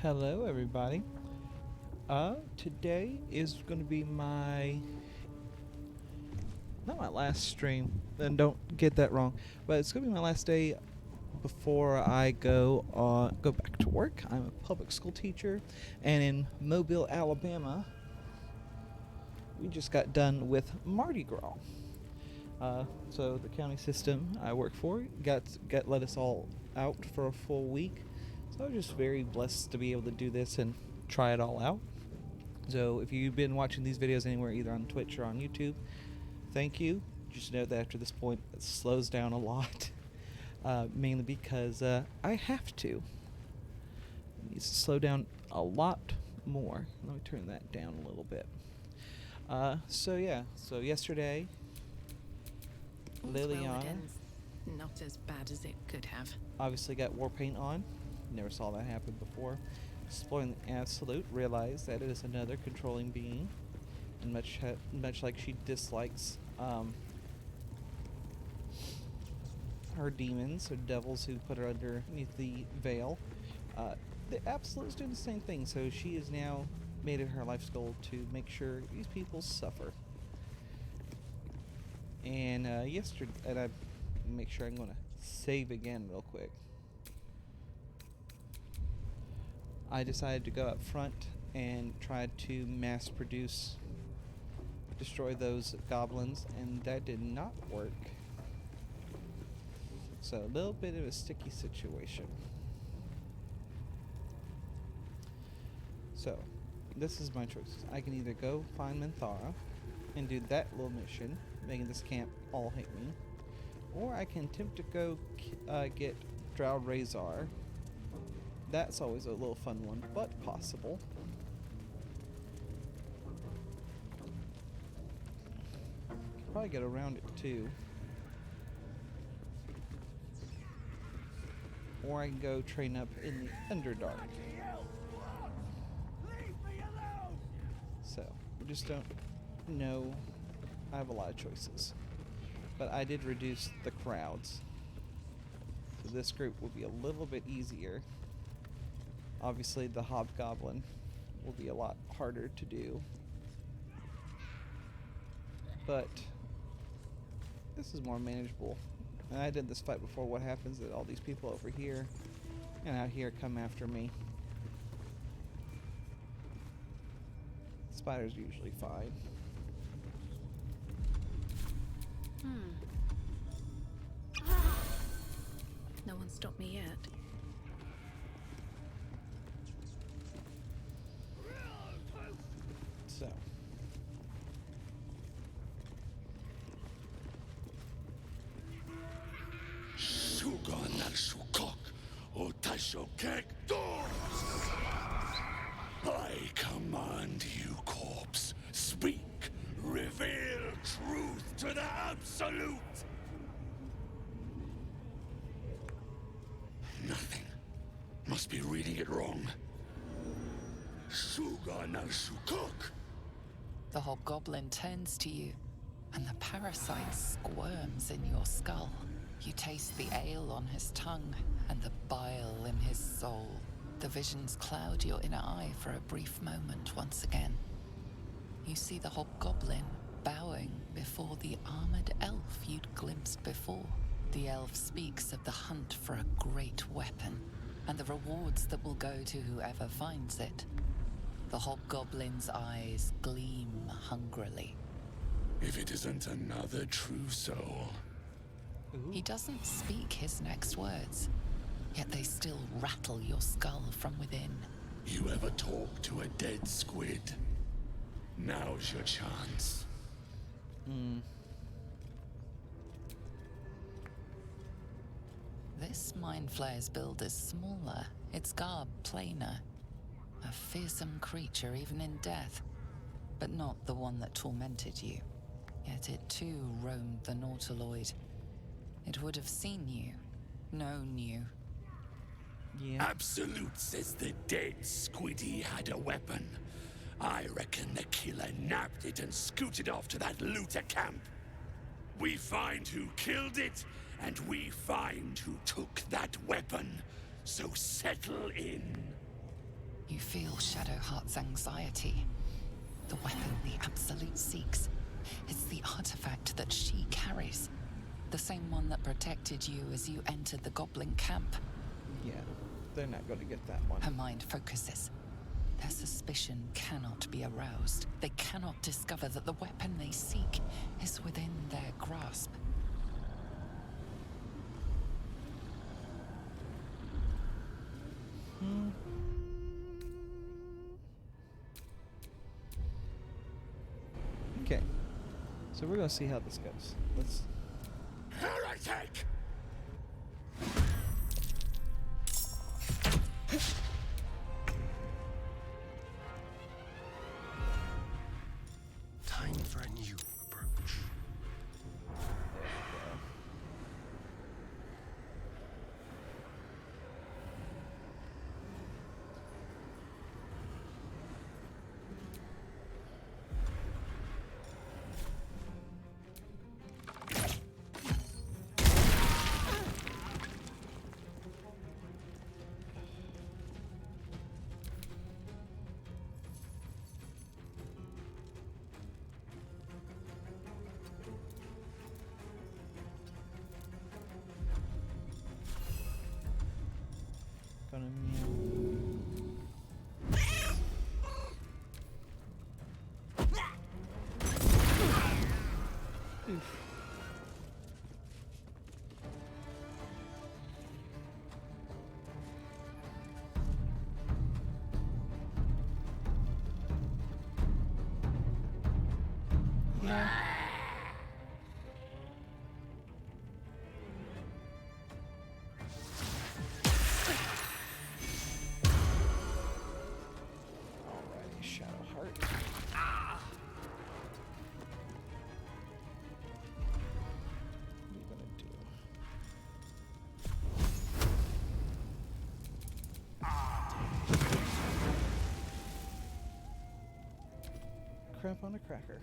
Hello, everybody. Today is going to be not my last stream, and don't get that wrong, but it's going to be my last day before I go back to work. I'm a public school teacher, and in Mobile, Alabama, we just got done with Mardi Gras. So the county system I work for let us all out for a full week. So I'm just very blessed to be able to do this and try it all out. So if you've been watching these videos anywhere, either on Twitch or on YouTube, thank you. Just know that after this point, it slows down a lot, mainly because I have to. It needs to slow down a lot more. Let me turn that down a little bit. So yesterday, Liliana not as bad as it could have. obviously got war paint on. Never saw that happen before. Exploring the absolute, realized that it is another controlling being, and much like she dislikes her demons or devils who put her underneath the veil. The absolute is doing the same thing. So she has now made it her life's goal to make sure these people suffer. And yesterday, and I make sure I'm going to save again real quick. I decided to go up front and try to mass destroy those goblins, and that did not work. So a little bit of a sticky situation. So this is my choices. I can either go find Minthara and do that little mission, making this camp all hate me, or I can attempt to go get Drow Razor. That's always a little fun one, but possible. Probably get around it too. Or I can go train up in the Underdark. So, we just don't know. I have a lot of choices. But I did reduce the crowds. So this group will be a little bit easier. Obviously, the Hobgoblin will be a lot harder to do. But this is more manageable. And I did this fight before. What happens is that all these people over here and out here come after me. Spiders are usually fine. No one stopped me yet. So. I command you, corpse. Speak. Reveal truth to the absolute. Nothing. Must be reading it wrong. The hobgoblin turns to you, and the parasite squirms in your skull. You taste the ale on his tongue and the bile in his soul. The visions cloud your inner eye for a brief moment once again. You see the hobgoblin bowing before the armored elf you'd glimpsed before. The elf speaks of the hunt for a great weapon and the rewards that will go to whoever finds it. The hobgoblin's eyes gleam hungrily. If it isn't another true soul. Ooh. He doesn't speak his next words, yet they still rattle your skull from within. You ever talk to a dead squid? Now's your chance. This mind flayer's build is smaller, its garb plainer. A fearsome creature even in death, but not the one that tormented you. Yet it too roamed the Nautiloid. It would have seen you, known you. Yeah. Absolute says the dead squiddy had a weapon. I reckon the killer nabbed it and scooted off to that looter camp. We find who killed it, and we find who took that weapon. So settle in. You feel Shadowheart's anxiety. The weapon the Absolute seeks. It's the artifact that she carries. The same one that protected you as you entered the Goblin camp. Yeah, they're not going to get that one. Her mind focuses. Their suspicion cannot be aroused. They cannot discover that the weapon they seek is within their grasp. Okay, so we're going to see how this goes. Let's... Heretic! Time for a new approach. Gonna meow. Oof. No. Alrighty, Shadowheart. What are you gonna do? Crap on a cracker.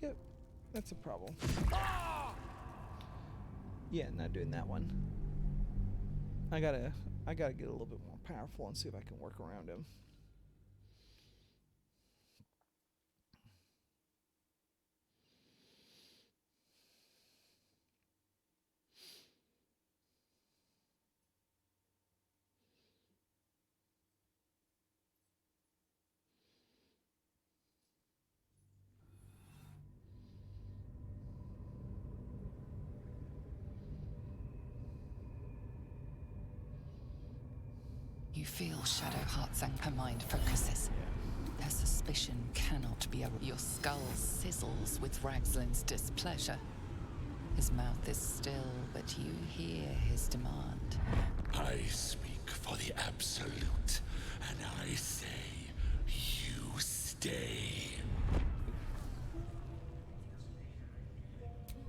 Yep, that's a problem. Yeah, not doing that one. I gotta get a little bit more powerful and see if I can work around him. You feel Shadowheart's her mind focuses. Their suspicion cannot be your skull sizzles with Ragslin's displeasure. His mouth is still, but you hear his demand. I speak for the Absolute, and I say, you stay.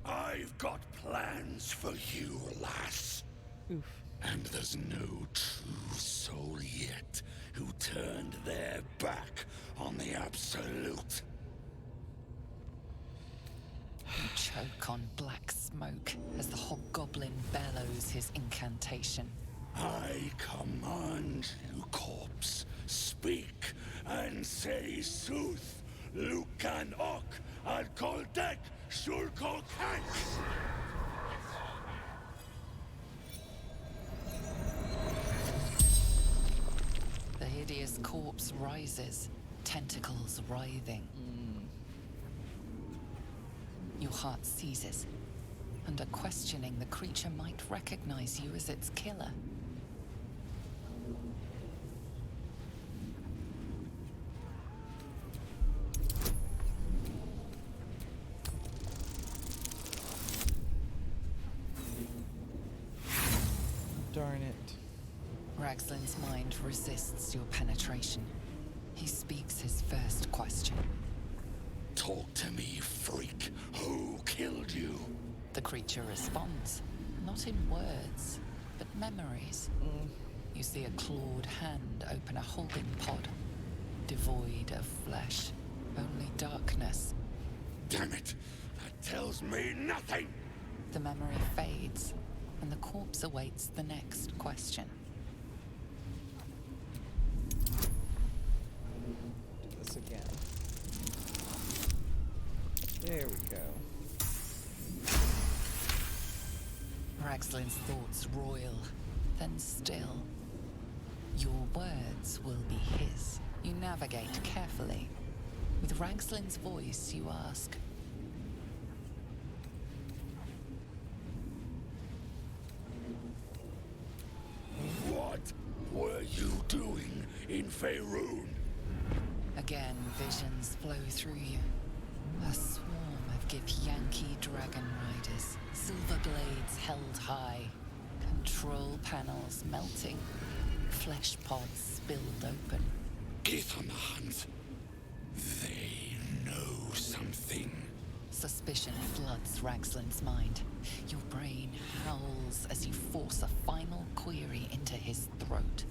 I've got plans for you, lass. Oof. And there's no true soul yet who turned their back on the Absolute. You choke on black smoke as the Hobgoblin bellows his incantation. I command you, corpse, speak and say sooth, Lucan Ok, al Koldek, Shulkol Kank. The hideous corpse rises, tentacles writhing. Your heart seizes. Under questioning, the creature might recognize you as its killer. Darn it. Ragslin's mind resists your penetration. He speaks his first question. Talk to me, freak. Who killed you? The creature responds, not in words, but memories. You see a clawed hand open a holding pod, devoid of flesh, only darkness. Damn it! That tells me nothing! The memory fades, and the corpse awaits the next question. Do this again. There we go. Raxlin's thoughts roil, then still. Your words will be his. You navigate carefully. With Raxlin's voice, you ask, What were you doing in Faerun? Again, visions flow through you. A swarm of Githyanki dragon riders, silver blades held high, control panels melting, flesh pods spilled open. Get on the hunt. They know something. Suspicion floods Raxlin's mind. Your brain howls as you force a final query into his throat.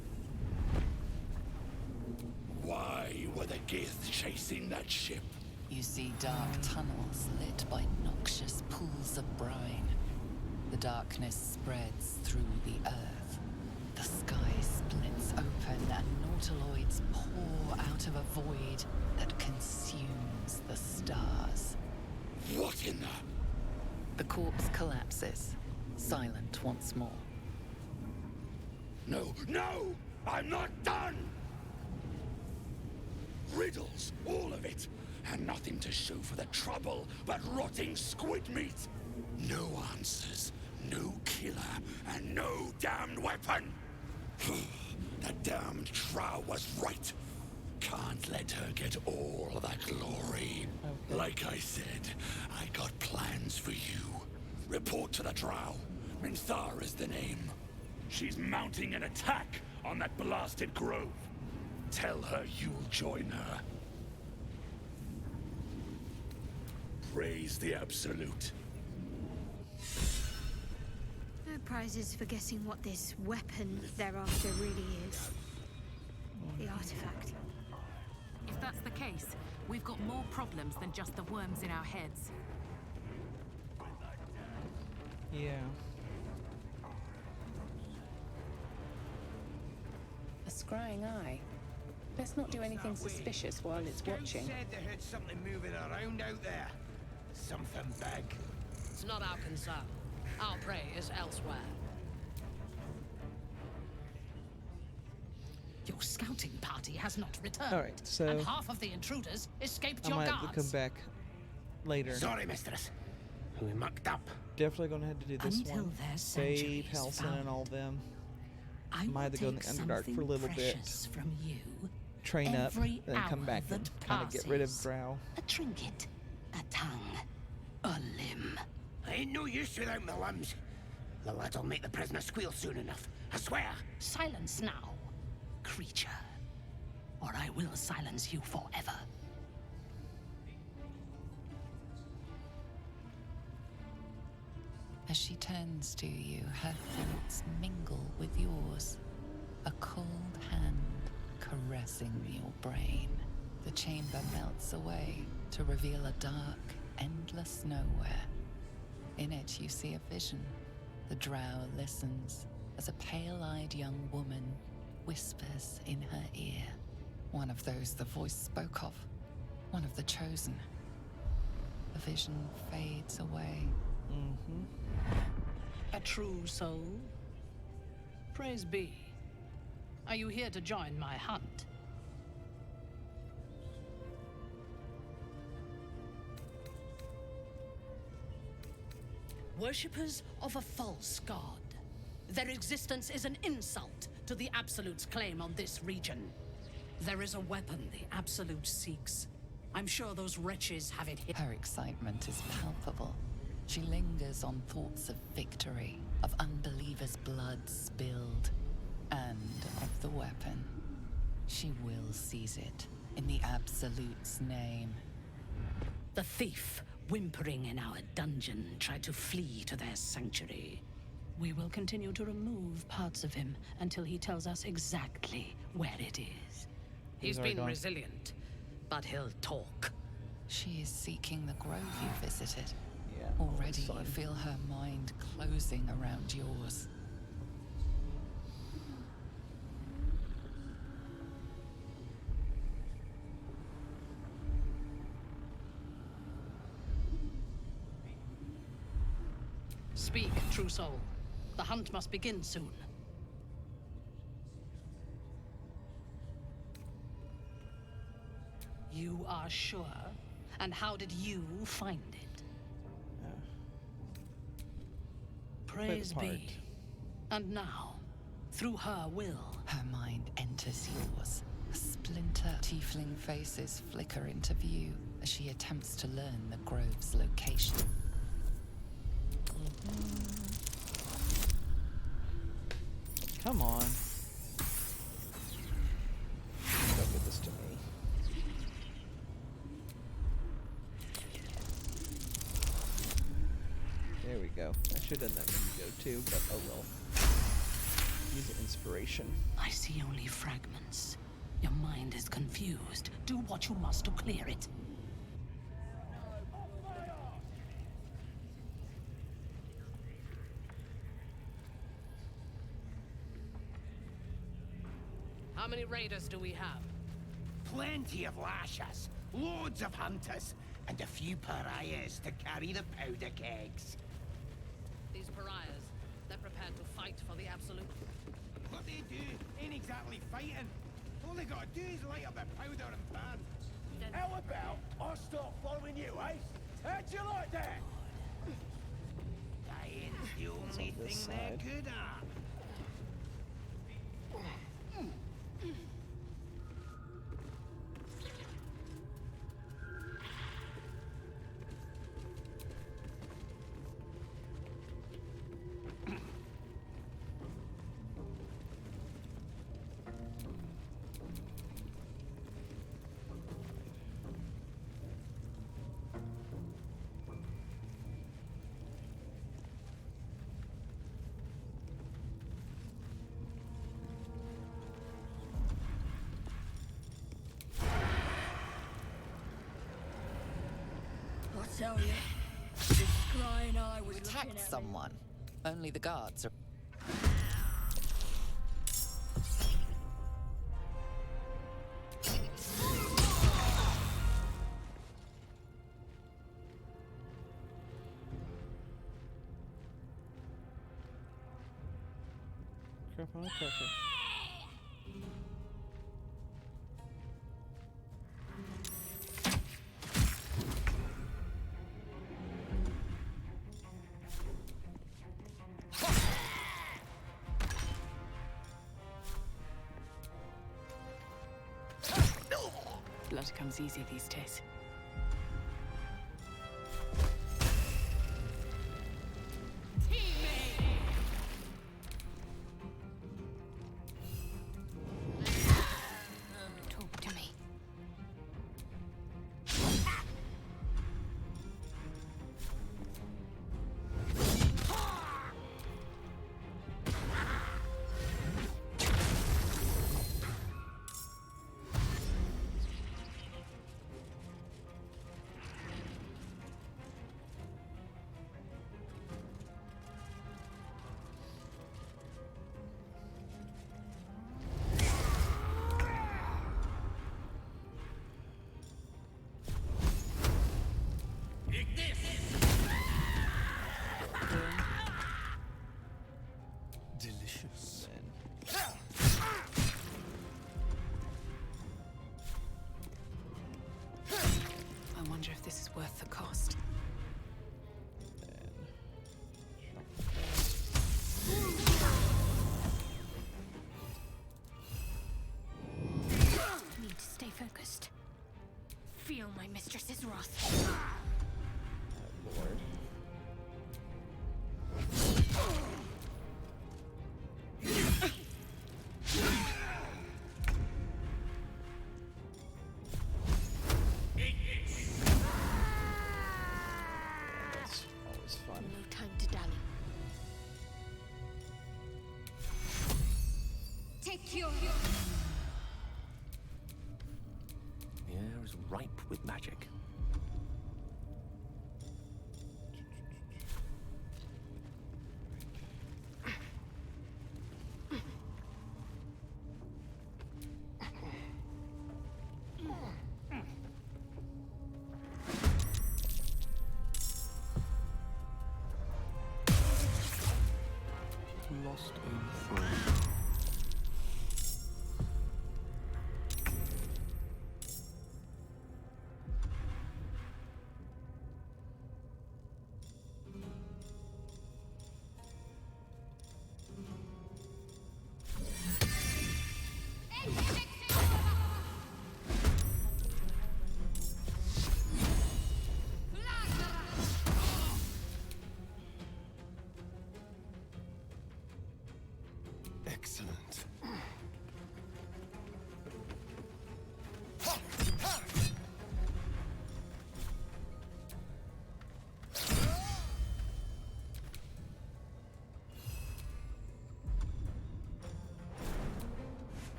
Why were the Gith chasing that ship? You see dark tunnels lit by noxious pools of brine. The darkness spreads through the earth. The sky splits open and nautiloids pour out of a void that consumes the stars. What in the... The corpse collapses, silent once more. No, no! I'm not done! Riddles, all of it. And nothing to show for the trouble but rotting squid meat. No answers, no killer, and no damned weapon. That damned Trow was right. Can't let her get all of that glory. Okay. Like I said, I got plans for you. Report to the Drow. Minthar is the name. She's mounting an attack on that blasted grove. Tell her you'll join her. Praise the Absolute. No prizes for guessing what this weapon they're after really is. The artifact. If that's the case, we've got more problems than just the worms in our heads. Yeah. A scrying eye. Let's not do anything suspicious while it's watching. Said they heard something moving around out there. Something big. It's not our concern. Our prey is elsewhere. Your scouting party has not returned. All right, so and half of the intruders escaped I your might have to come guards. back later. Sorry, mistress. We mucked up. Definitely gonna have to do this Until one. their Save sanctuary is Halson found. and all them. I Might have will to go in take the Underdark for a little something bit. precious from you. Train up, Every then come hour back and that kind of get rid of passes. Drow. A trinket, a tongue, a limb. I ain't no use without my limbs. The lad'll make the prisoner squeal soon enough. I swear. Silence now, creature, or I will silence you forever. As she turns to you, her thoughts mingle with yours. A cold hand caressing your brain. The chamber melts away to reveal a dark, endless nowhere. In it, you see a vision. The Drow listens as a pale-eyed young woman whispers in her ear. One of those the voice spoke of. One of the chosen. The vision fades away. A true soul? Praise be. Are you here to join my hunt? Worshippers of a false god. Their existence is an insult to the Absolute's claim on this region. There is a weapon the Absolute seeks. I'm sure those wretches have it here. Her excitement is palpable. She lingers on thoughts of victory, of unbelievers' blood spilled, and of the weapon. She will seize it, in the Absolute's name. The thief, whimpering in our dungeon, tried to flee to their sanctuary. We will continue to remove parts of him until he tells us exactly where it is. He's already been gone. resilient, but he'll talk. She is seeking the grove you visited. Yeah. Already fun. you feel her mind closing around yours. Speak, true soul. The hunt must begin soon. You are sure? And how did you find it? Praise part. be. And now, through her will, Her mind enters yours. A splinter tiefling faces flicker into view as she attempts to learn the grove's location. Come on. Don't give this to me. There we go. I should have done that Indigo too, but oh well. Use inspiration. I see only fragments. Your mind is confused. Do what you must to clear it. How many raiders do we have? Plenty of lashes, loads of hunters, and a few pariahs to carry the powder kegs. These pariahs, they're prepared to fight for the absolute. What they do ain't exactly fighting. All they gotta do is light up the powder and pan. How about I start following you, eh? How'd you like that? Dying's the only on this thing they're side. good at. I tell you, the scrying eye was looking Attacked at me. someone. Only the guards are. Crap on a cracker. Blood comes easy these days. Talk to me. Delicious. I wonder if this is worth the cost. Need to stay focused. Feel my mistress's wrath. Lord. That's always fun. No time to dally. Take your... The air is ripe with magic. lost a friend. Excellent.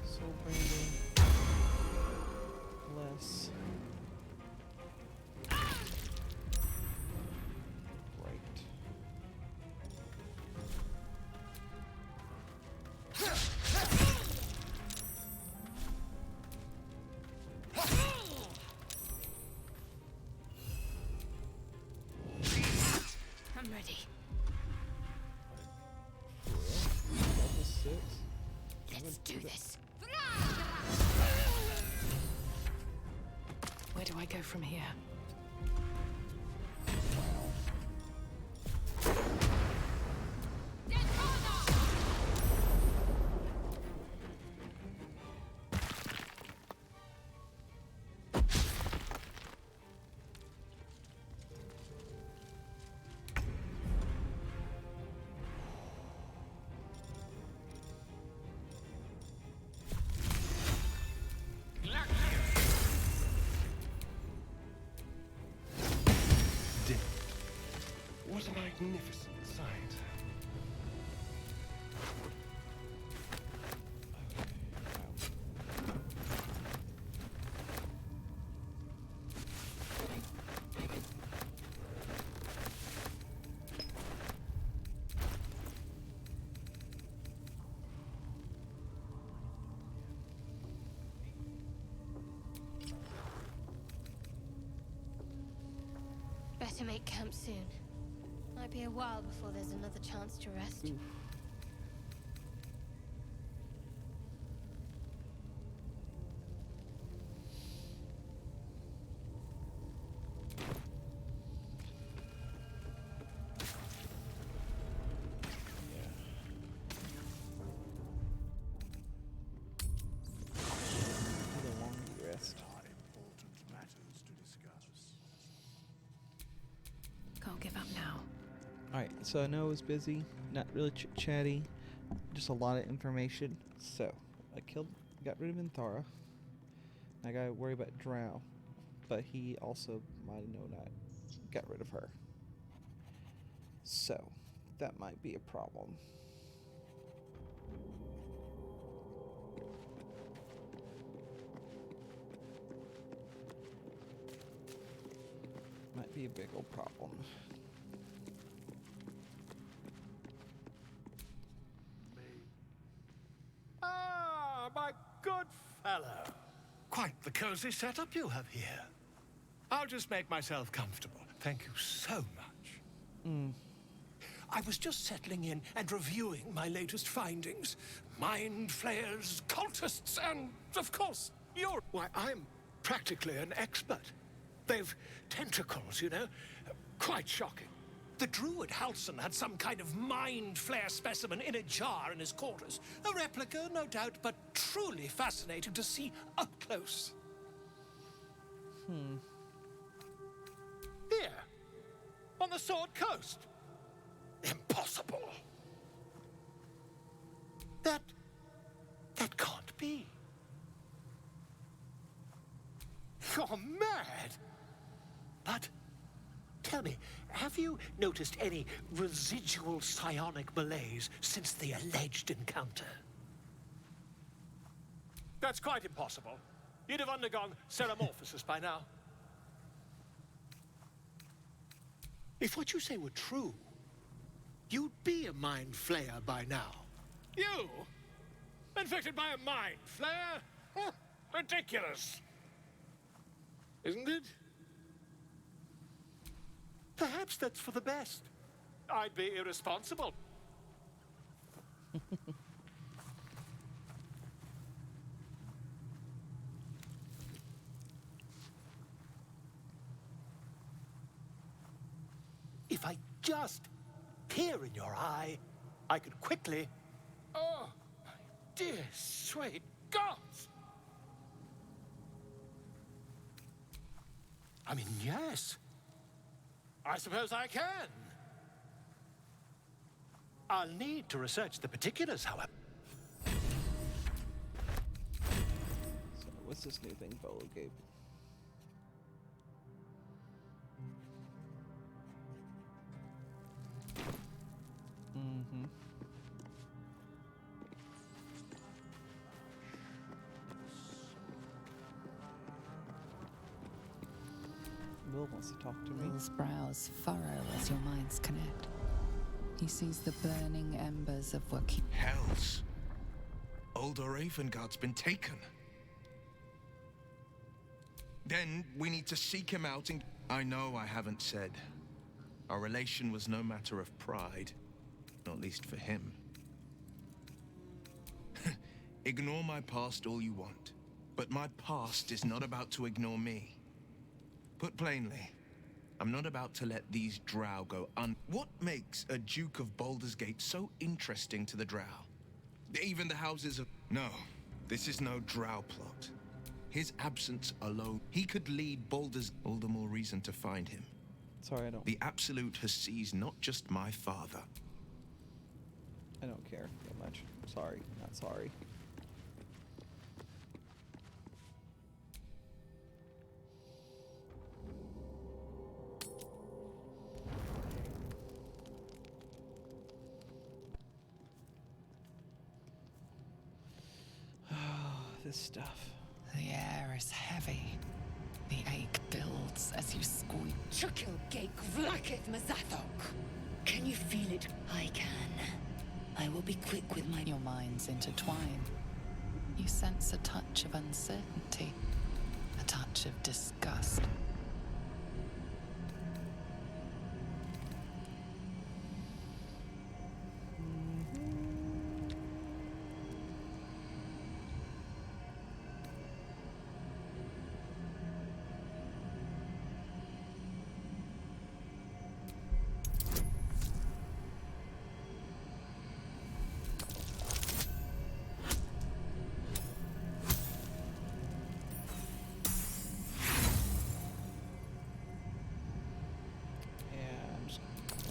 Soul branding. Less. Right. I'm ready. Level 6. Let's do this. Where do I go from here? Dead. What a magnificent sight. Better make camp soon. Might be a while before there's another chance to rest. Need a long rest. Important matters to discuss. Can't give up now. Alright, so I know it was busy, not really chatty, just a lot of information. So, I got rid of Inthara. I gotta worry about Drow, but he also might have known I got rid of her. So, that might be a problem. Might be a big old problem. Ah, my good fellow. Quite the cozy setup you have here. I'll just make myself comfortable. Thank you so much. I was just settling in and reviewing my latest findings. Mind flayers, cultists, and, of course, you're... Why, I'm practically an expert. They've tentacles, you know? Quite shocking. The druid Halson had some kind of mind flare specimen in a jar in his quarters. A replica, no doubt, but truly fascinating to see up close. Here, on the Sword Coast. Impossible. That can't be. You're mad. But Tell me, have you noticed any residual psionic malaise since the alleged encounter? That's quite impossible. You'd have undergone ceramorphosis by now. If what you say were true, you'd be a mind flayer by now. You? Infected by a mind flare? Huh, ridiculous. Isn't it? Perhaps that's for the best. I'd be irresponsible. If I just peer in your eye, I could quickly... Oh, my dear sweet gods! I mean, yes. I suppose I can. I'll need to research the particulars, however. So what's this new thing Baulder gave? Mm-hmm. Will wants to talk to me. Will's brows furrow as your minds connect. He sees the burning embers of what keep... Hells! Old Ravengard's been taken. Then we need to seek him out and... I know I haven't said. Our relation was no matter of pride. Not least for him. Ignore my past all you want. But my past is not about to ignore me. Put plainly, I'm not about to let these drow go What makes a Duke of Baldur's Gate so interesting to the drow? Even the houses of... No, this is no drow plot. His absence alone, he could lead Baldur's... All the more reason to find him. Sorry, I don't. The Absolute has seized not just my father. I don't care that much. Sorry, not sorry. This stuff. The air is heavy. The ache builds as you squeak. Chukil Gake Vlakith Mazathok. Can you feel it? I can. I will be quick with my... Your minds intertwine. You sense a touch of uncertainty. A touch of disgust.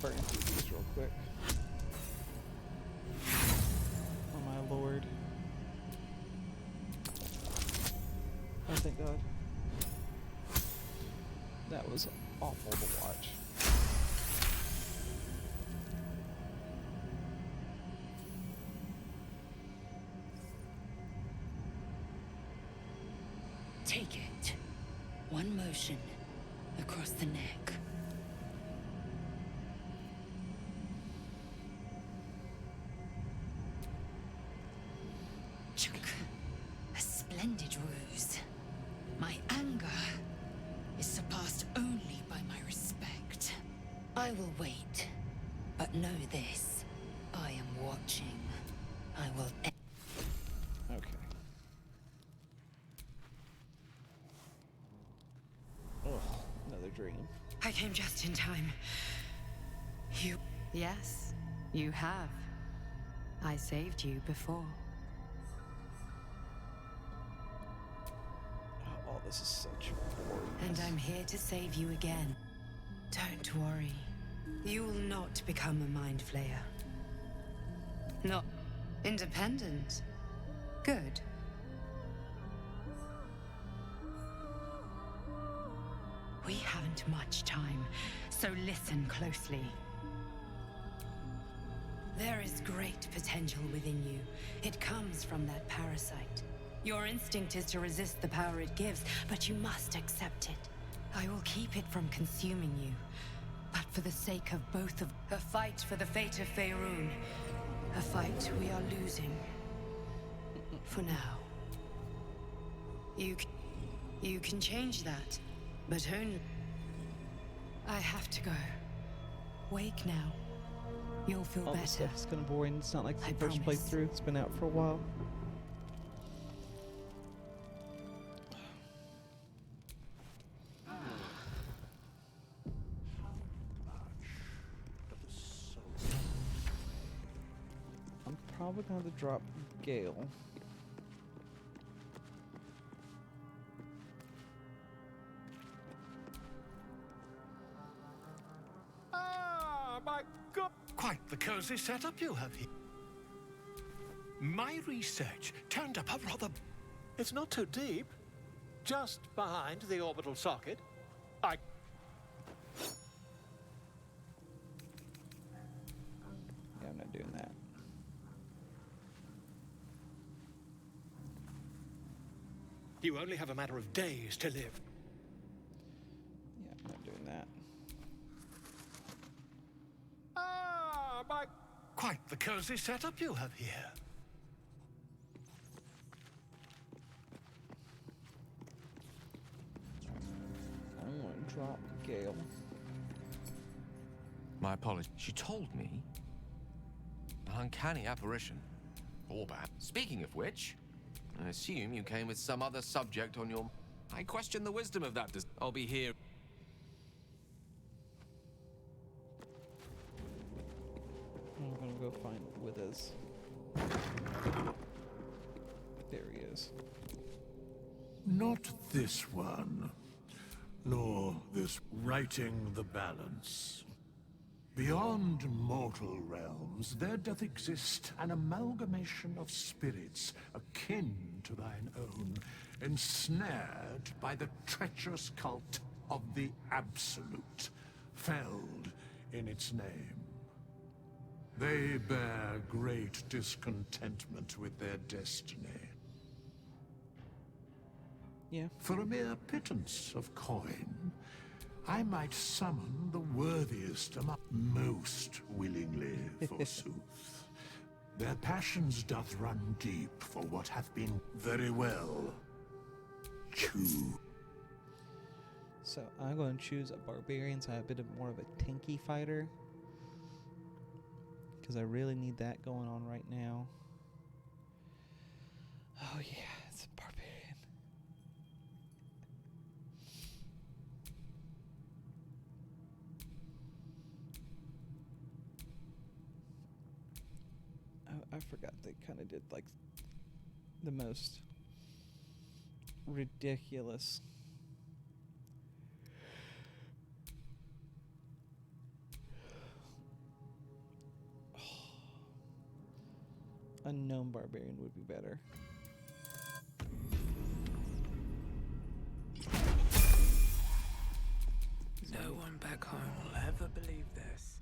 Burn through these real quick. Oh my lord. Oh, thank God. That was awful to watch. Take it. One motion across the neck. A splendid ruse. My anger is surpassed only by my respect. I will wait, but know this. I am watching. I will... Okay. Ugh, another dream. I came just in time. You... Yes, you have. I saved you before. Oh, this is such boring. And I'm here to save you again. Don't worry. You will not become a mind flayer. Not independent. Good. We haven't much time, So listen closely. There is great potential within you. It comes from that parasite. Your instinct is to resist the power it gives, but you must accept it. I will keep it from consuming you. But for the sake of both of... A fight for the fate of Faerun. A fight we are losing. For now. You can change that, but only... I have to go. Wake now. You'll feel All better. this stuff's kind of boring. It's not like I the first promise. playthrough. It's been out for a while. I'm probably going to drop Gale. Ah, my God! Quite the cozy setup you have here. My research turned up a rather... It's not too deep. Just behind the orbital socket. Yeah, I'm not doing that. You only have a matter of days to live. Yeah, I'm not doing that. Ah, my... Quite the cozy setup you have here. I want to drop Gale. My apologies. She told me an uncanny apparition. Or bad. Speaking of which, I assume you came with some other subject on your... I question the wisdom of that. I'll be here. I'm gonna go find Withers. There he is. Not this one, nor this righting the balance. Beyond mortal realms, there doth exist an amalgamation of spirits akin to thine own, ensnared by the treacherous cult of the Absolute, felled in its name. They bear great discontentment with their destiny. Yeah. For a mere pittance of coin, I might summon the worthiest among... Most willingly, forsooth. Their passions doth run deep for what hath been very well. Choose. So I'm going to choose a barbarian, so I have a bit more of a tanky fighter. Because I really need that going on right now. Oh yeah, it's a barbarian. I forgot they kind of did like the most ridiculous unknown barbarian would be better. No one back home will ever believe this.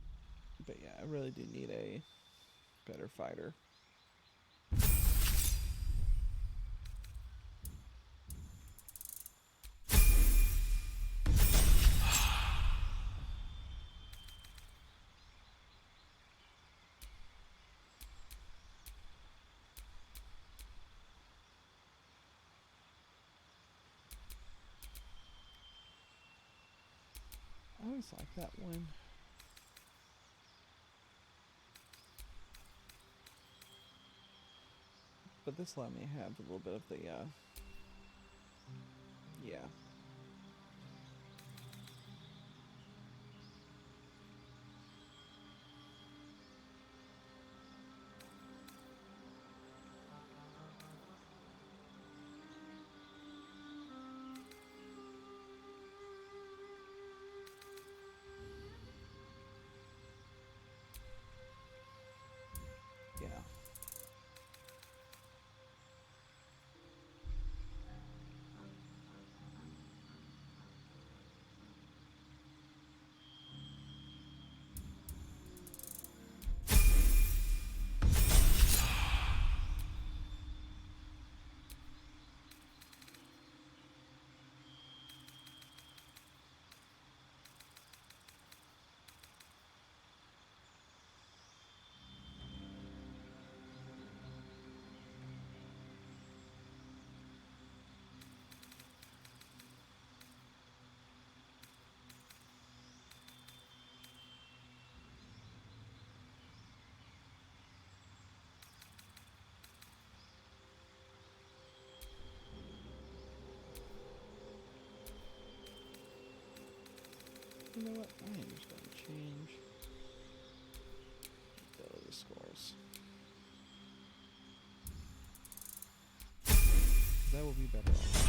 But yeah, I really do need a better fighter. I always like that one. But this let me have a little bit of the, yeah. Yeah. You know what? I am just going to change ability scores. That will be better off.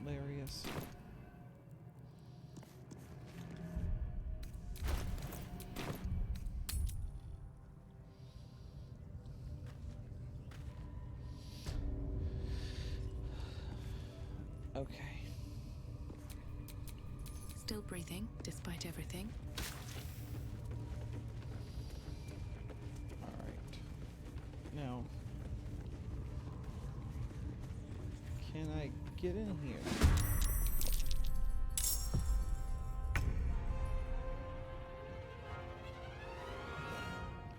Hilarious. Okay. Still breathing, despite everything. Alright. Now, can I get in here?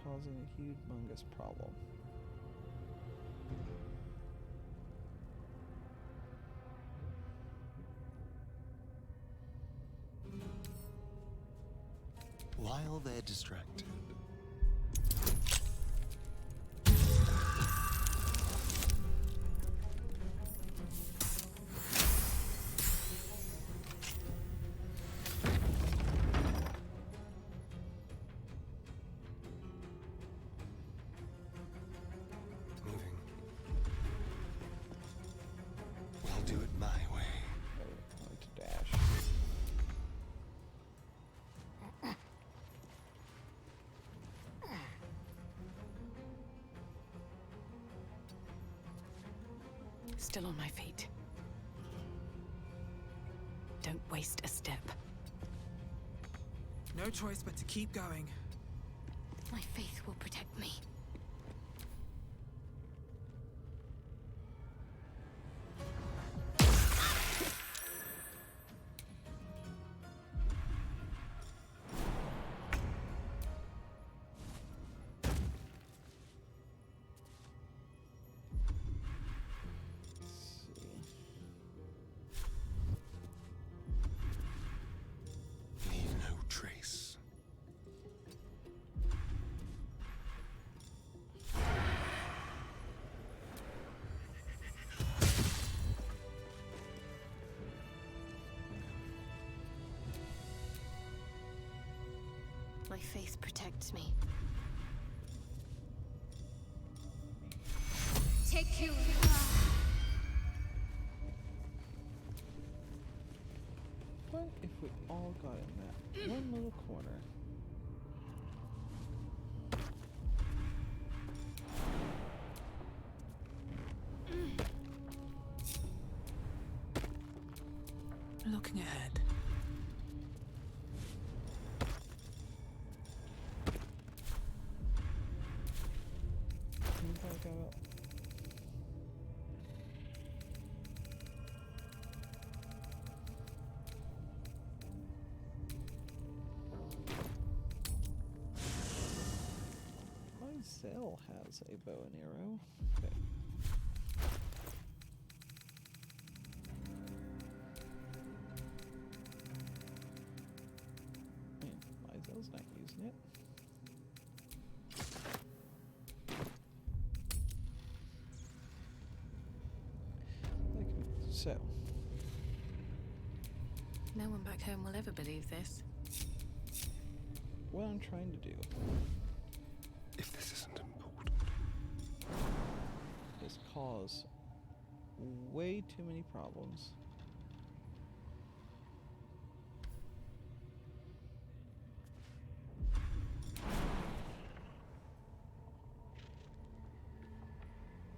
Causing a humongous problem. While they're distracted, moving. We'll do it my way. I want to dash. Still on my feet. Don't waste a step. No choice but to keep going. My faith will protect me. Leave no trace. My faith protects me. Take you. What if we all got in that one little corner? Looking ahead. Cell has a bow and arrow. Okay. Myzel's not using it. So. No one back home will ever believe this. What I'm trying to do. If this isn't important. Is cause way too many problems.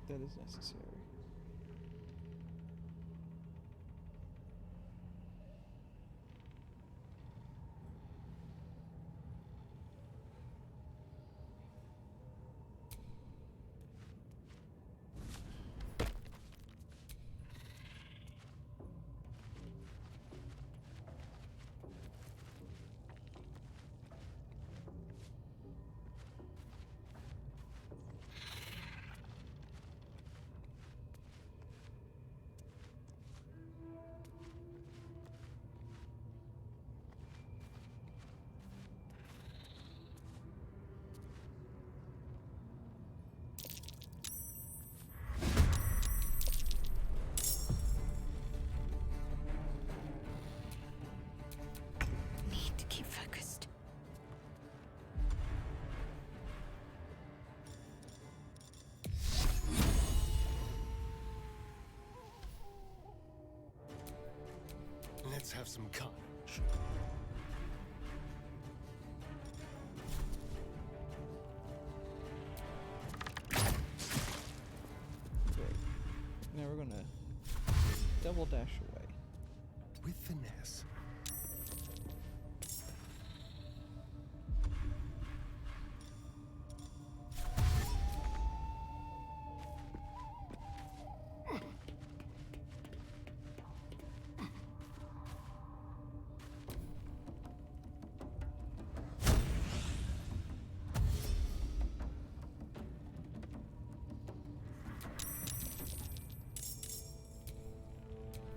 That is necessary. Need to keep focused. Let's have some carnage. Great. Now we're gonna double dash away. With finesse.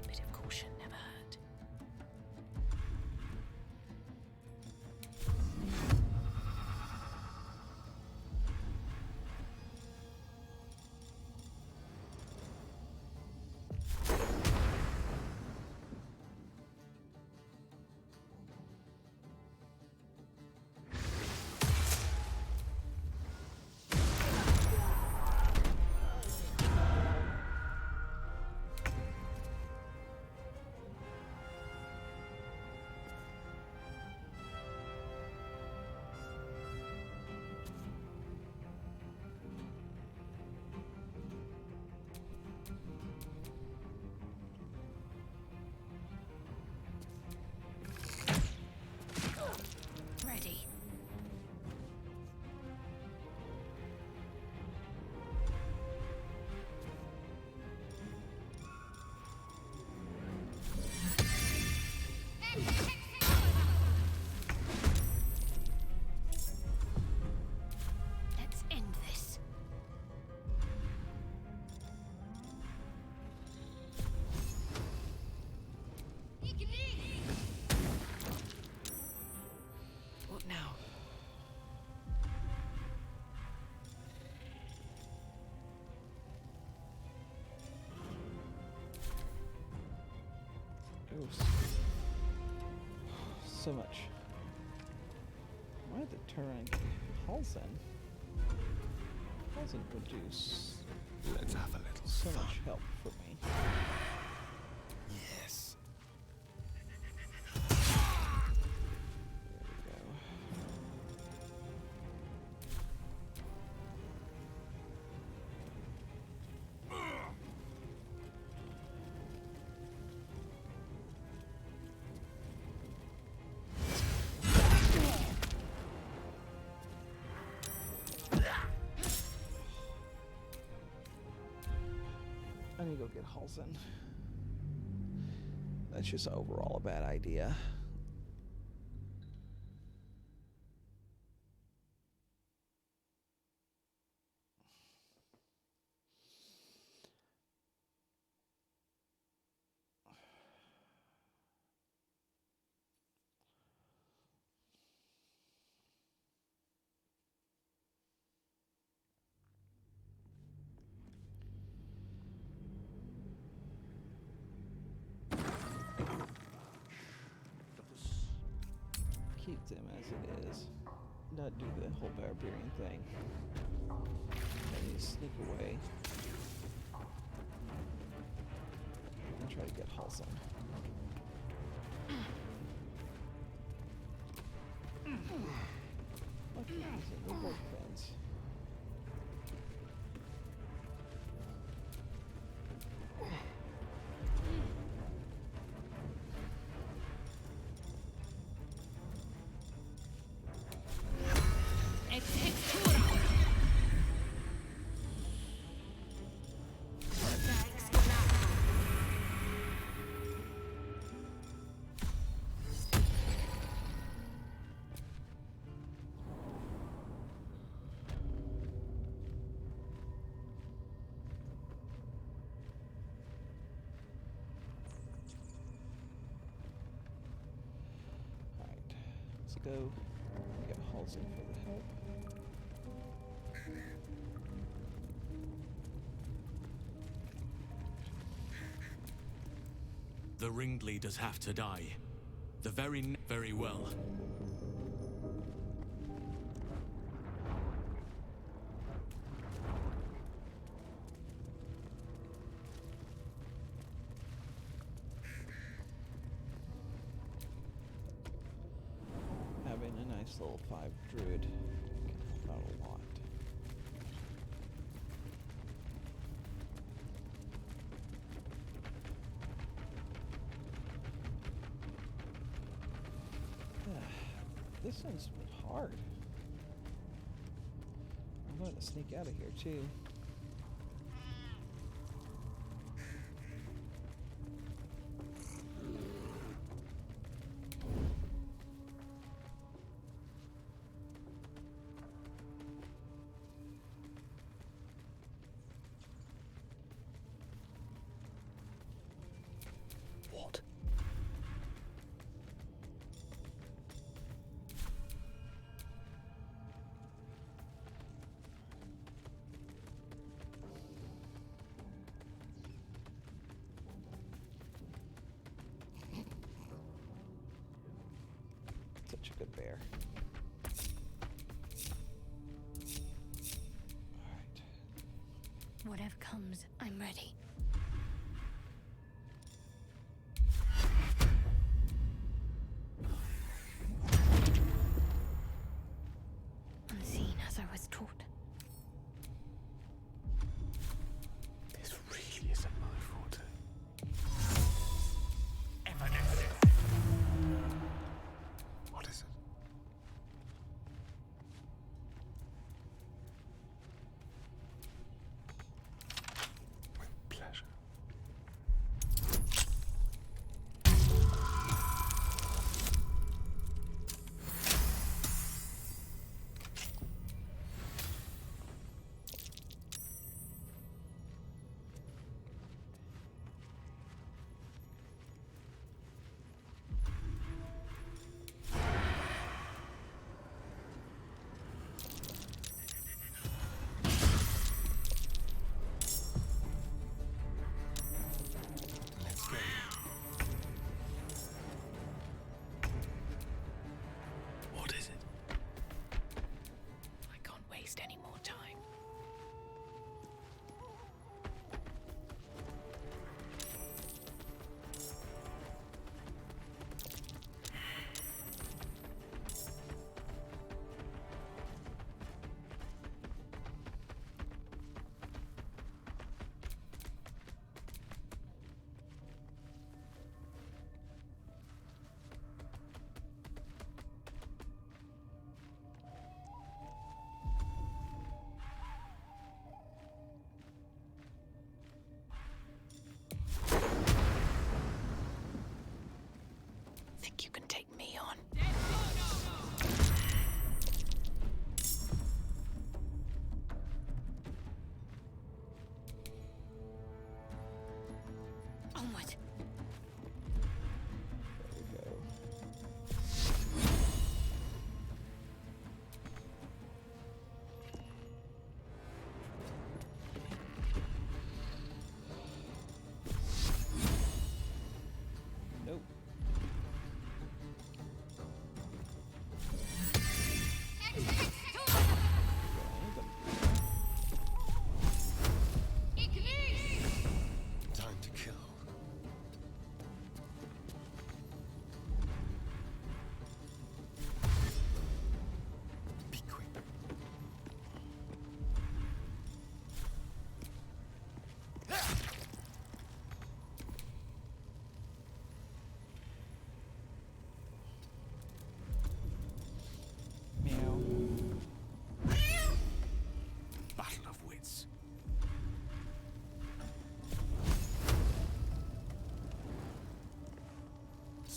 Bit of caution never hurt. Ready. Let's end this. What now? It was so much. Why did the turn Halsen? Halsen would do Let's have a little so fun. much help for me. Yes. There we go. I need to go get Halsen. That's just overall a bad idea. keep them as it is. Not do the whole barbarian thing. Let me sneak away. And try to get Halson. Okay, so no blood fence. Let's go get Halsey for the help. The ringleaders have to die. The very well. Having a nice level 5 druid can help out a lot. This one's hard. I'm going to sneak out of here too. What? Such a good bear. Alright. Whatever comes, I'm ready. Unseen as I was taught. This really isn't my forte. What is it?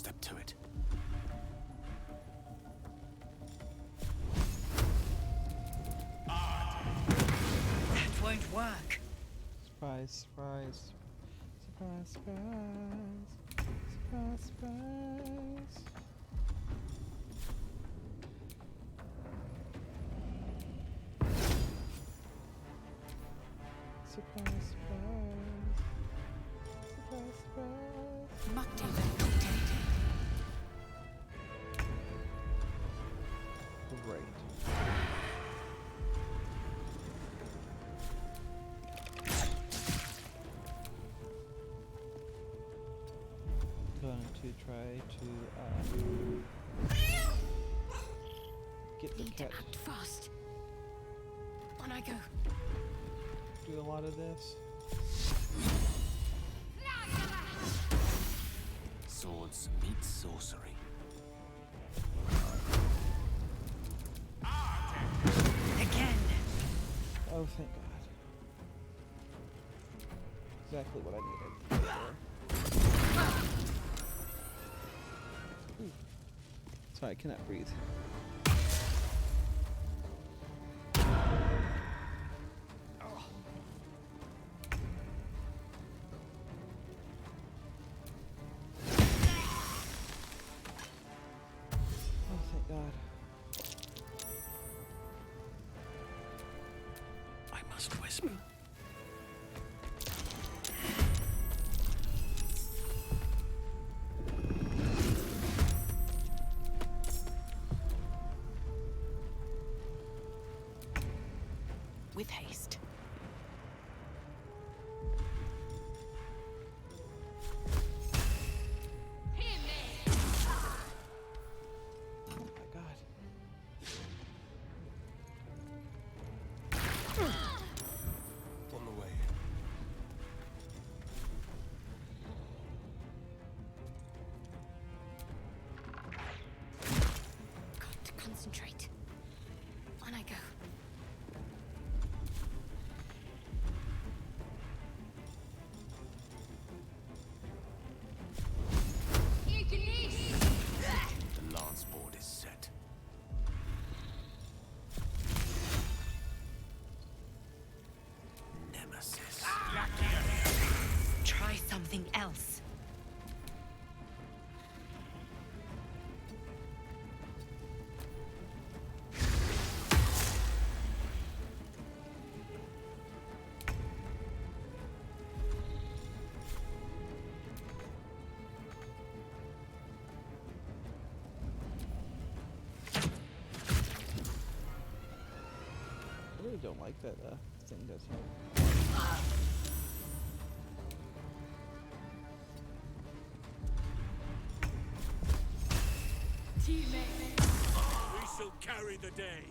step to it. That won't work. Surprise, surprise. Surprise, surprise. Surprise, surprise. Surprise, surprise. Surprise, surprise. Mucked even updated. Great. Going to try to get the Need cat to act fast. On I go. do a lot of this. Swords meet sorcery. Again. Oh, thank God. Exactly what I needed. Ooh. Sorry, I cannot breathe. Oh, thank God. I must whisper. With haste. Oh my God. On the way. Got to concentrate. On I go. The lance board is set. Nemesis. Try something else. I really don't like that thing does help. We shall carry the day.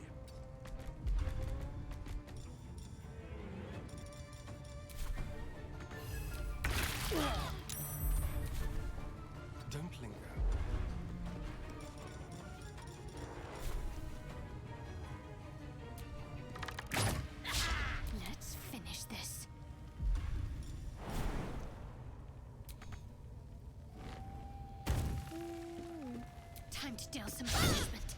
Don't linger. Let's finish this. Time to deal some punishment.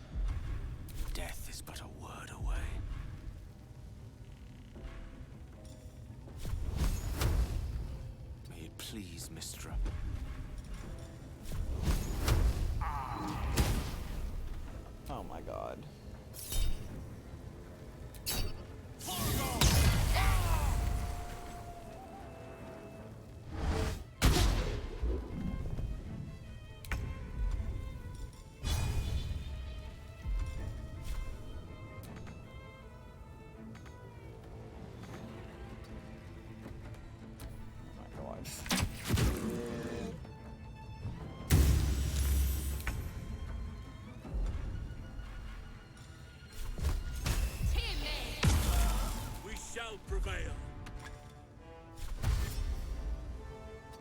Death is but a word away. May it please, Mistra. Oh my God. Oh my God. We shall prevail.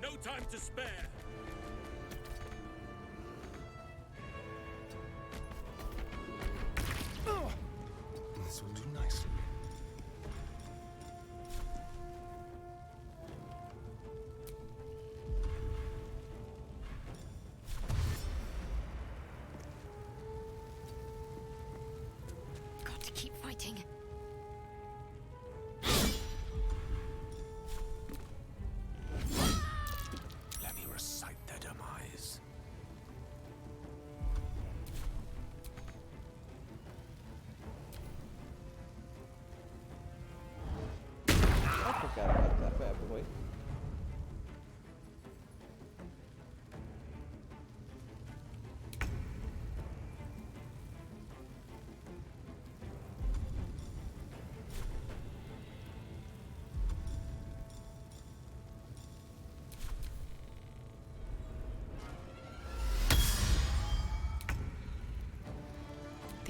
No time to spare. This will do nicely.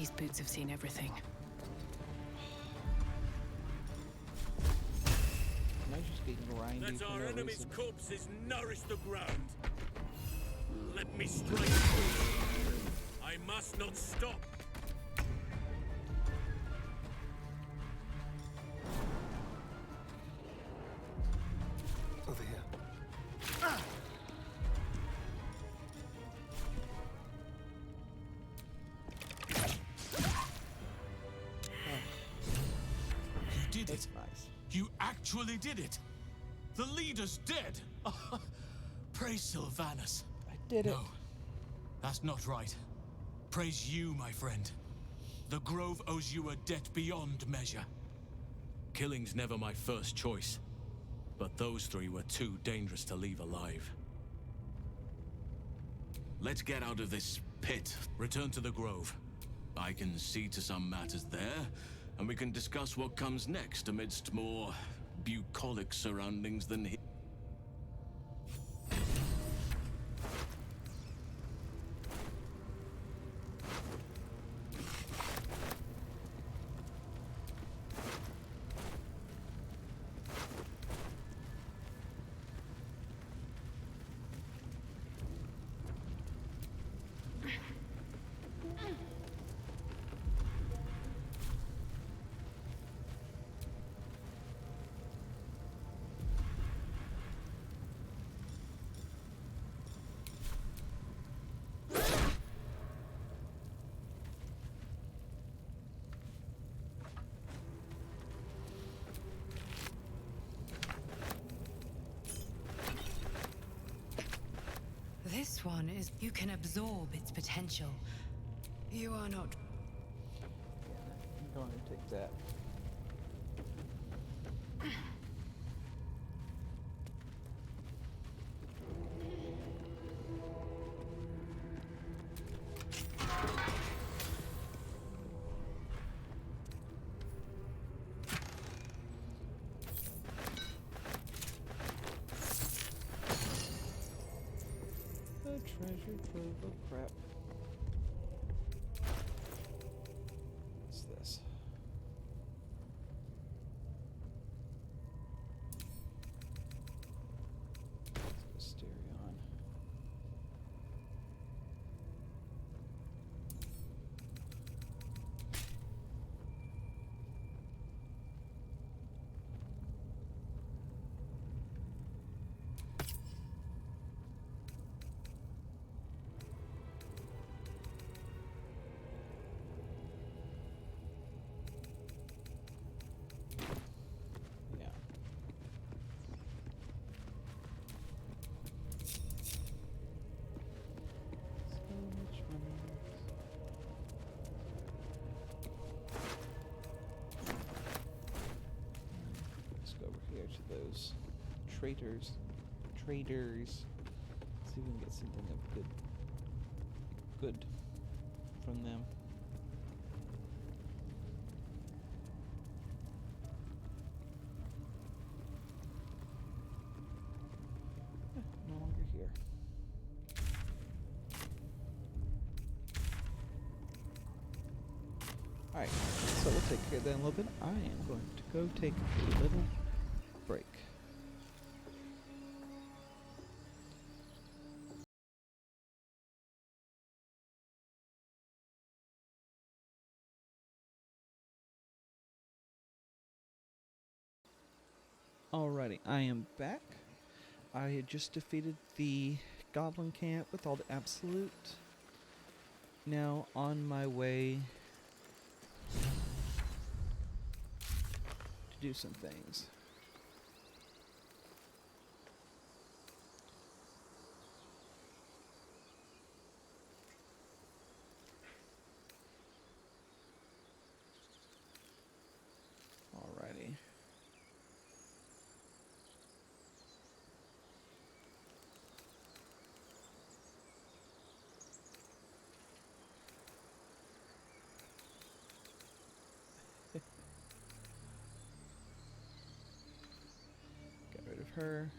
These boots have seen everything. Am I just getting grindy Let for our no enemy's reason? corpses nourish the ground. Let me strike through. I must not stop. Over here. You did it. Nice. You actually did it. The leader's dead. Praise Sylvanus. I did it. No, that's not right. Praise you, my friend. The Grove owes you a debt beyond measure. Killing's never my first choice, but those three were too dangerous to leave alive. Let's get out of this pit. Return to the Grove. I can see to some matters there, and we can discuss what comes next amidst more bucolic surroundings than here. This one is you can absorb its potential. You are not. I'm going to take that. A treasure trove of crap. What's this? Stereon. Yeah. So much money. Let's go over here to those traders. See if we can get something of good from them. No longer here. Alright, so we'll take care of that in a little bit. I am going to go take a little break. Alrighty, I am back. I had just defeated the Goblin camp with all the absolute. Now on my way to do some things. Alrighty. Get rid of her.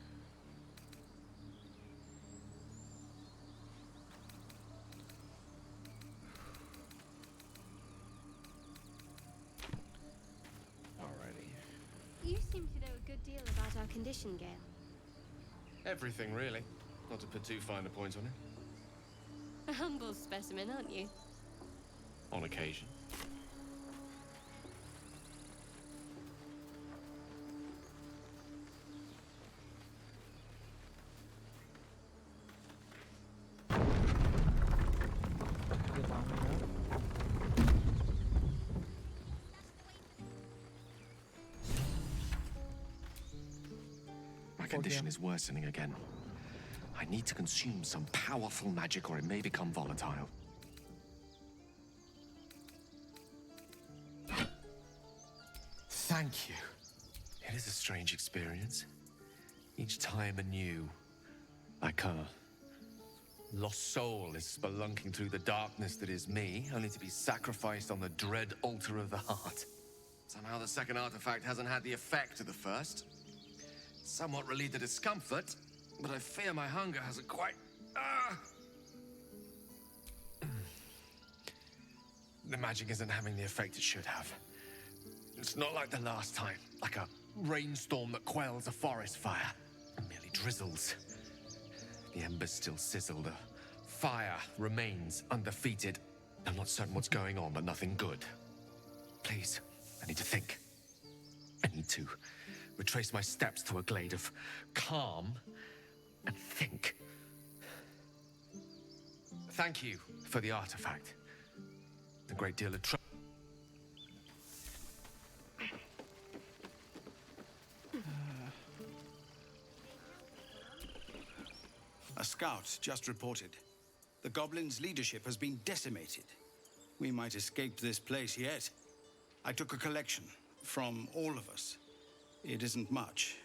condition, Gale? Everything, really. Not to put too fine a point on it. A humble specimen, aren't you? On occasion. My condition is worsening again. I need to consume some powerful magic or it may become volatile. Thank you. It is a strange experience. Each time anew, like a lost soul is spelunking through the darkness that is me, only to be sacrificed on the dread altar of the heart. Somehow the second artifact hasn't had the effect of the first. Somewhat relieved the discomfort, but I fear my hunger hasn't quite... The magic isn't having the effect it should have. It's not like the last time, like a rainstorm that quells a forest fire. It merely drizzles. The embers still sizzle, the fire remains undefeated. I'm not certain what's going on, but nothing good. Please, I need to think. I need to retrace my steps to a glade of calm and think. Thank you for the artifact. A great deal of trouble. A scout just reported. The Goblin's leadership has been decimated. We might escape this place yet. I took a collection from all of us. It isn't much,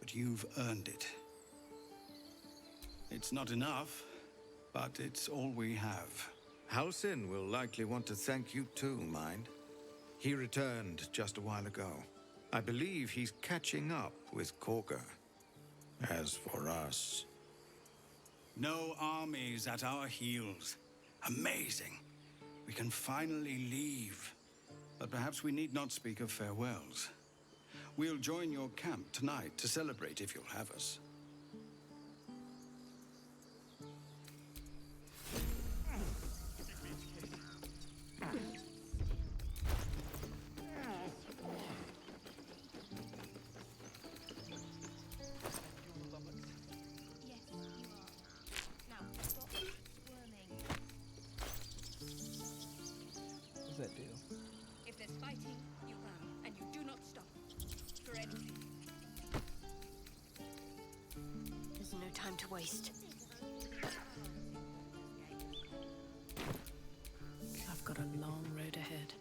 but you've earned it. It's not enough, but it's all we have. Halsin will likely want to thank you too, Mind. He returned just a while ago. I believe he's catching up with Corker. As for us... No armies at our heels. Amazing. We can finally leave. But perhaps we need not speak of farewells. We'll join your camp tonight to celebrate if you'll have us. What does that do? If there's fighting, you run, and you do not stop. For anything. There's no time to waste. I've got a long road ahead.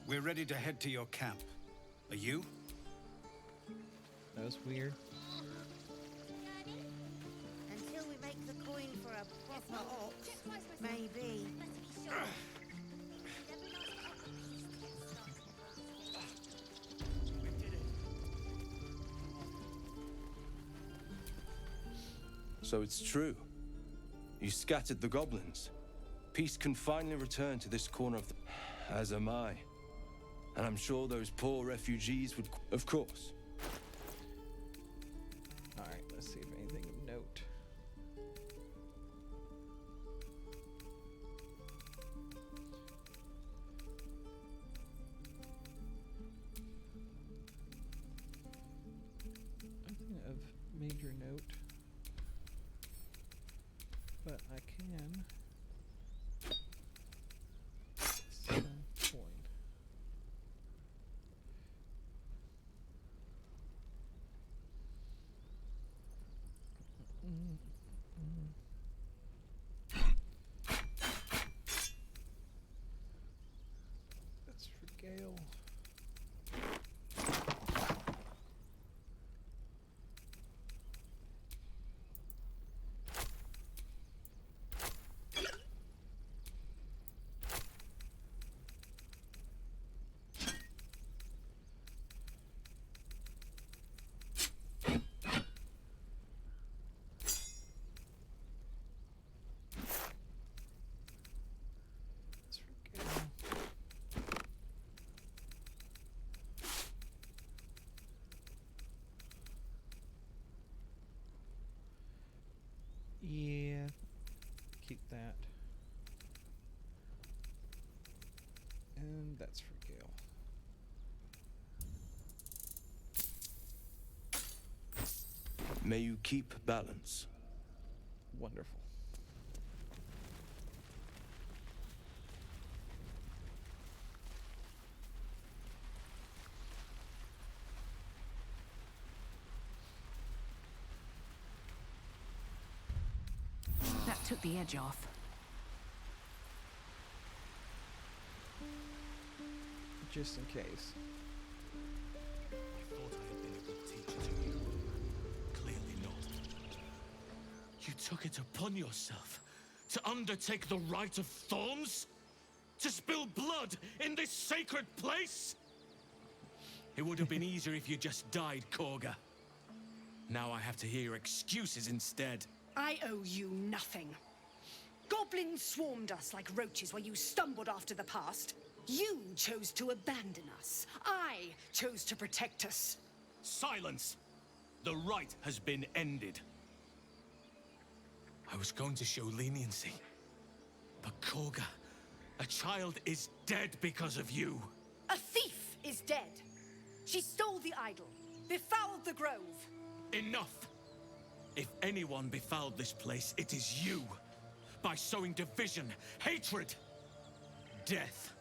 We're ready to head to your camp. Are you? That was weird. Until we make the coin for a proper ox, maybe. So it's true. You scattered the goblins. Peace can finally return to this corner of the... As am I. And I'm sure those poor refugees would... Of course. Alright, let's see if anything of note. Nothing of major note. But I can... see some coin. And that's for Gale. May you keep balance. Wonderful. That took the edge off. Just in case. I thought I had been a good teacher to you. Clearly not. You took it upon yourself to undertake the rite of thorns? To spill blood in this sacred place? It would have been easier if you just died, Korga. Now I have to hear excuses instead. I owe you nothing. Goblins swarmed us like roaches while you stumbled after the past. You chose to abandon us. I chose to protect us. Silence! The rite has been ended. I was going to show leniency. But Korga, a child is dead because of you. A thief is dead. She stole the idol, befouled the grove. Enough! If anyone befouled this place, it is you. By sowing division, hatred, death.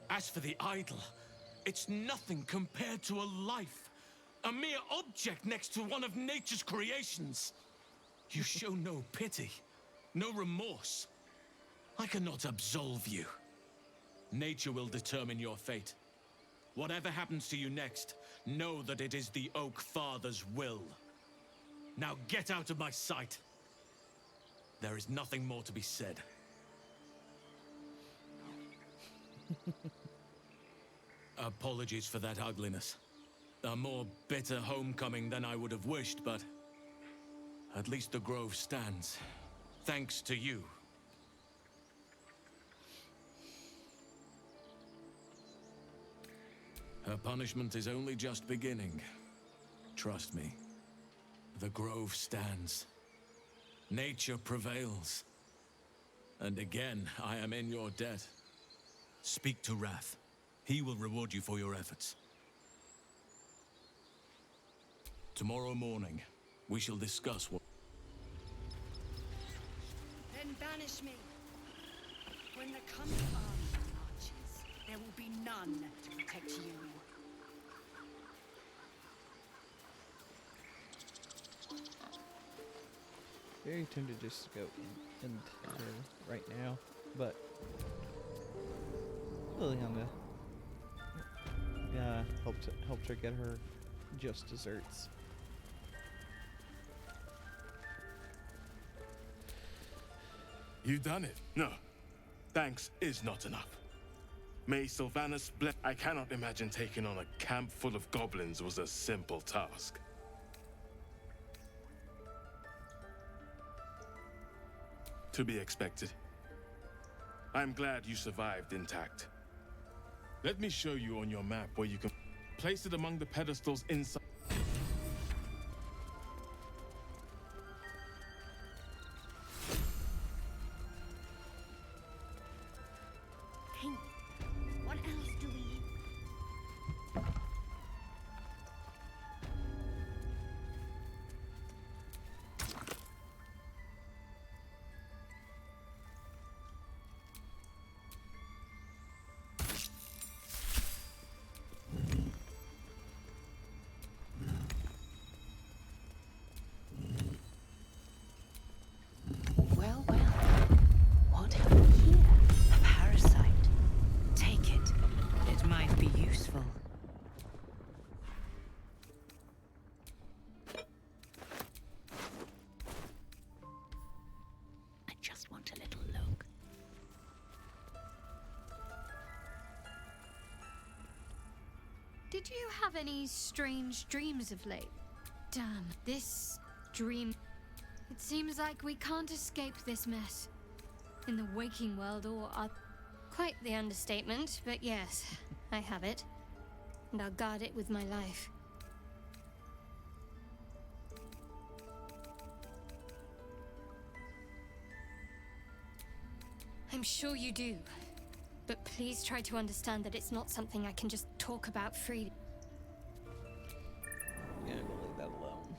As for the idol, it's nothing compared to a life. A mere object next to one of nature's creations. You show no pity, no remorse. I cannot absolve you. Nature will determine your fate. Whatever happens to you next, know that it is the Oak Father's will. Now get out of my sight. There is nothing more to be said. Apologies for that ugliness. A more bitter homecoming than I would have wished, but at least the grove stands. Thanks to you. Her punishment is only just beginning. Trust me. The grove stands. Nature prevails. And again, I am in your debt. Speak to Wrath. He will reward you for your efforts. Tomorrow morning, we shall discuss what... Then banish me. When the coming army marches, there will be none to protect you. Very tempted just to go in here right now, but Liliana helped her get her just desserts. You done it? No. Thanks is not enough. May Sylvanas bless. I cannot imagine taking on a camp full of goblins was a simple task. To be expected. I'm glad you survived intact. Let me show you on your map where you can place it among the pedestals inside. Hey, what else do we need? Well, well. What have we here? A parasite. Take it. It might be useful. I just want a little look. Did you have any strange dreams of late? Damn, this dream. It seems like we can't escape this mess. In the waking world, or quite the understatement, but yes, I have it. And I'll guard it with my life. I'm sure you do. But please try to understand that it's not something I can just talk about freely. Yeah, we'll leave that alone.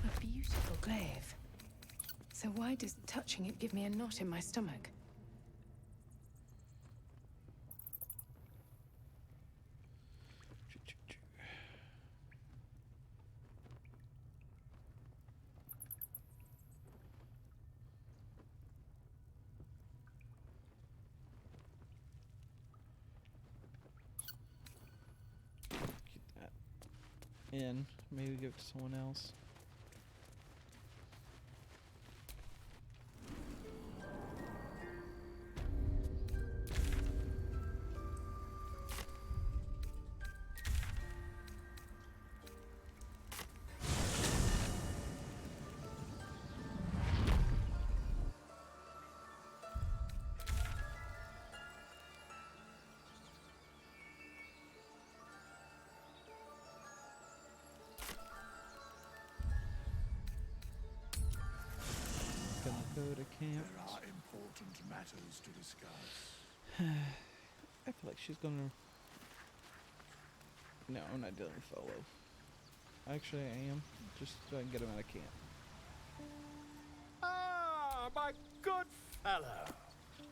A beautiful glaive. So why does touching it give me a knot in my stomach? In, maybe give it to someone else. Gonna go to camp. There are important matters to discuss. I feel like she's gonna... No, I'm not dealing with Folo. Actually, I am. Just so I can get him out of camp. Ah, my good fellow.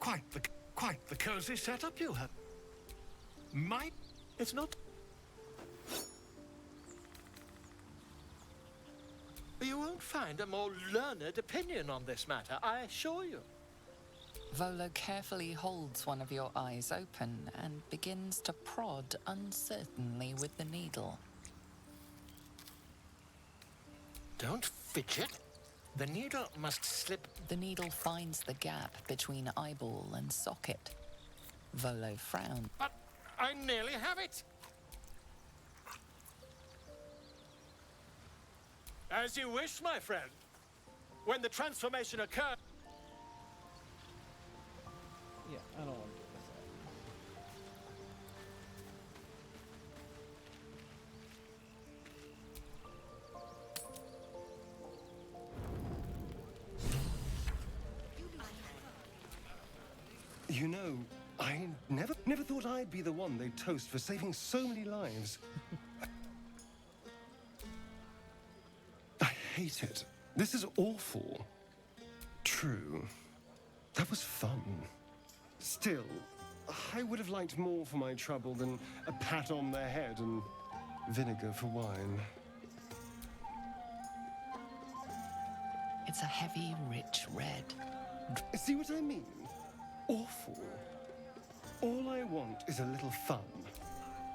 Quite the cozy setup you have. It's not... You won't find a more learned opinion on this matter, I assure you. Volo carefully holds one of your eyes open and begins to prod uncertainly with the needle. Don't fidget. The needle must slip... The needle finds the gap between eyeball and socket. Volo frowns. But I nearly have it. As you wish, my friend. When the transformation occurred... Yeah, I don't want to deal with You know, I never thought I'd be the one they'd toast for saving so many lives. I hate it. This is awful. True. That was fun. Still, I would have liked more for my trouble than a pat on the head and vinegar for wine. It's a heavy, rich red. See what I mean? Awful. All I want is a little fun.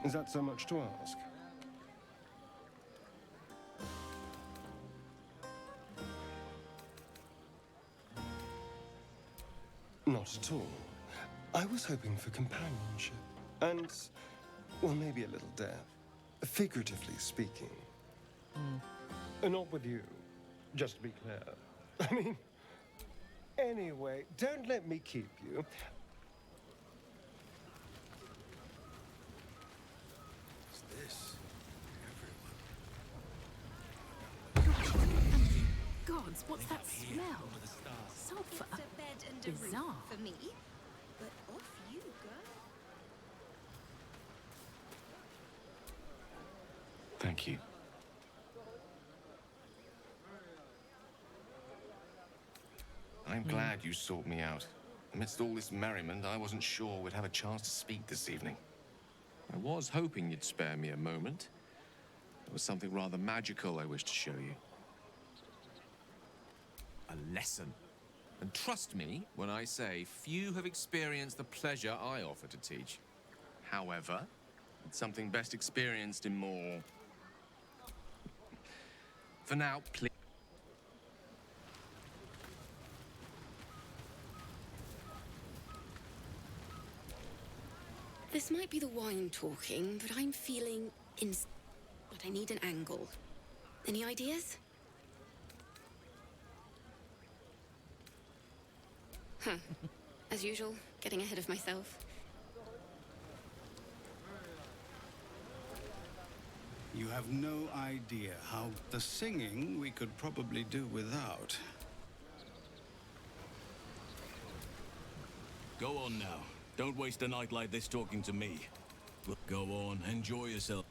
Is that so much to ask? Not at all. I was hoping for companionship. And, well, maybe a little death. Figuratively speaking. Not with you, just to be clear. I mean, anyway, don't let me keep you. What's this? Gods, what's that smell? Sulfur. It's a bed and a Bizarre. roof for me, but off you go. Thank you. I'm glad you sought me out. Amidst all this merriment, I wasn't sure we'd have a chance to speak this evening. I was hoping you'd spare me a moment. There was something rather magical I wished to show you. A lesson. And trust me when I say few have experienced the pleasure I offer to teach. However, it's something best experienced in more... For now, please. This might be the wine talking, but I'm feeling but I need an angle. Any ideas? Huh. As usual, getting ahead of myself. You have no idea how the singing we could probably do without. Go on now. Don't waste a night like this talking to me. Go on, enjoy yourself.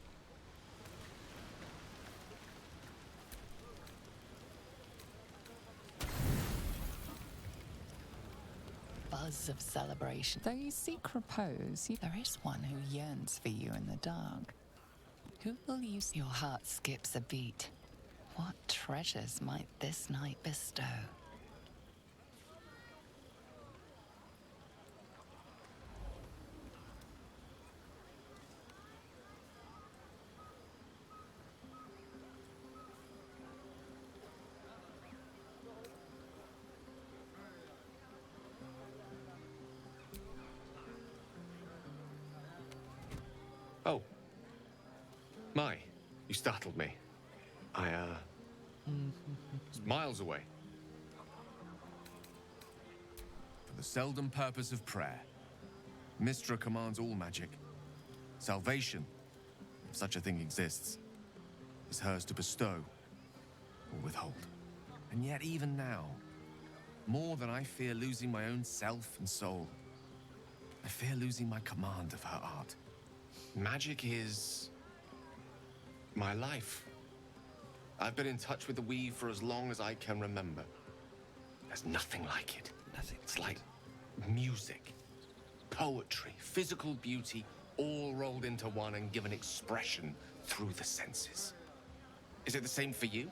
Buzz of celebration. Though you seek repose, there is one who yearns for you in the dark. Who will use your heart skips a beat? What treasures might this night bestow? Oh. My, you startled me. I, was miles away. For the seldom purpose of prayer, Mystra commands all magic. Salvation, if such a thing exists, is hers to bestow or withhold. And yet even now, more than I fear losing my own self and soul, I fear losing my command of her art. Magic is my life. I've been in touch with the weave for as long as I can remember. There's nothing like it. Nothing. It's like music, poetry, physical beauty, all rolled into one and given expression through the senses. Is it the same for you?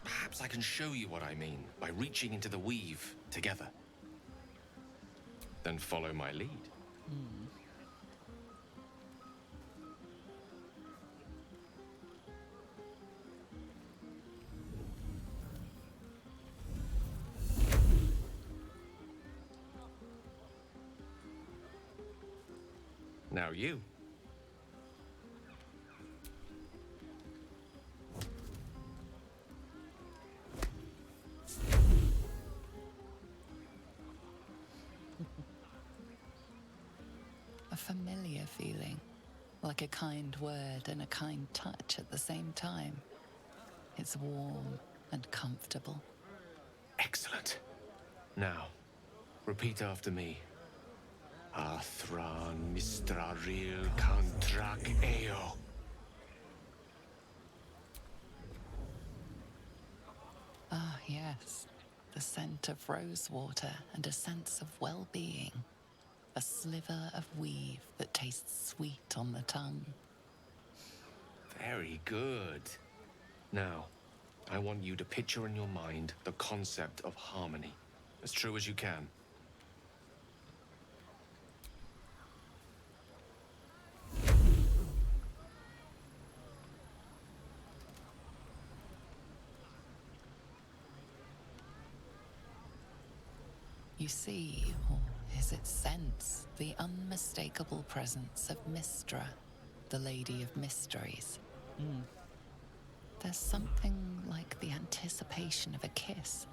Perhaps I can show you what I mean by reaching into the weave together. Then follow my lead. Now you. A familiar feeling, like a kind word and a kind touch at the same time. It's warm and comfortable. Excellent. Now, repeat after me. Athran Mistraril Kantrak Eo. Ah, yes. The scent of rosewater and a sense of well-being. A sliver of weave that tastes sweet on the tongue. Very good. Now, I want you to picture in your mind the concept of harmony, as true as you can. You see, or is it sense, the unmistakable presence of Mystra, the Lady of Mysteries. There's something like the anticipation of a kiss,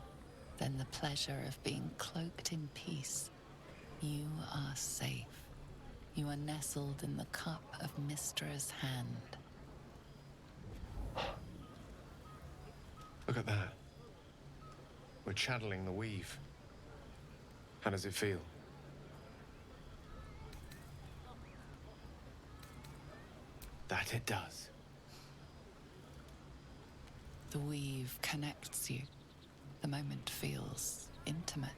then the pleasure of being cloaked in peace. You are safe. You are nestled in the cup of Mystra's hand. Look at that. We're channeling the weave. How does it feel? That it does. The weave connects you. The moment feels intimate.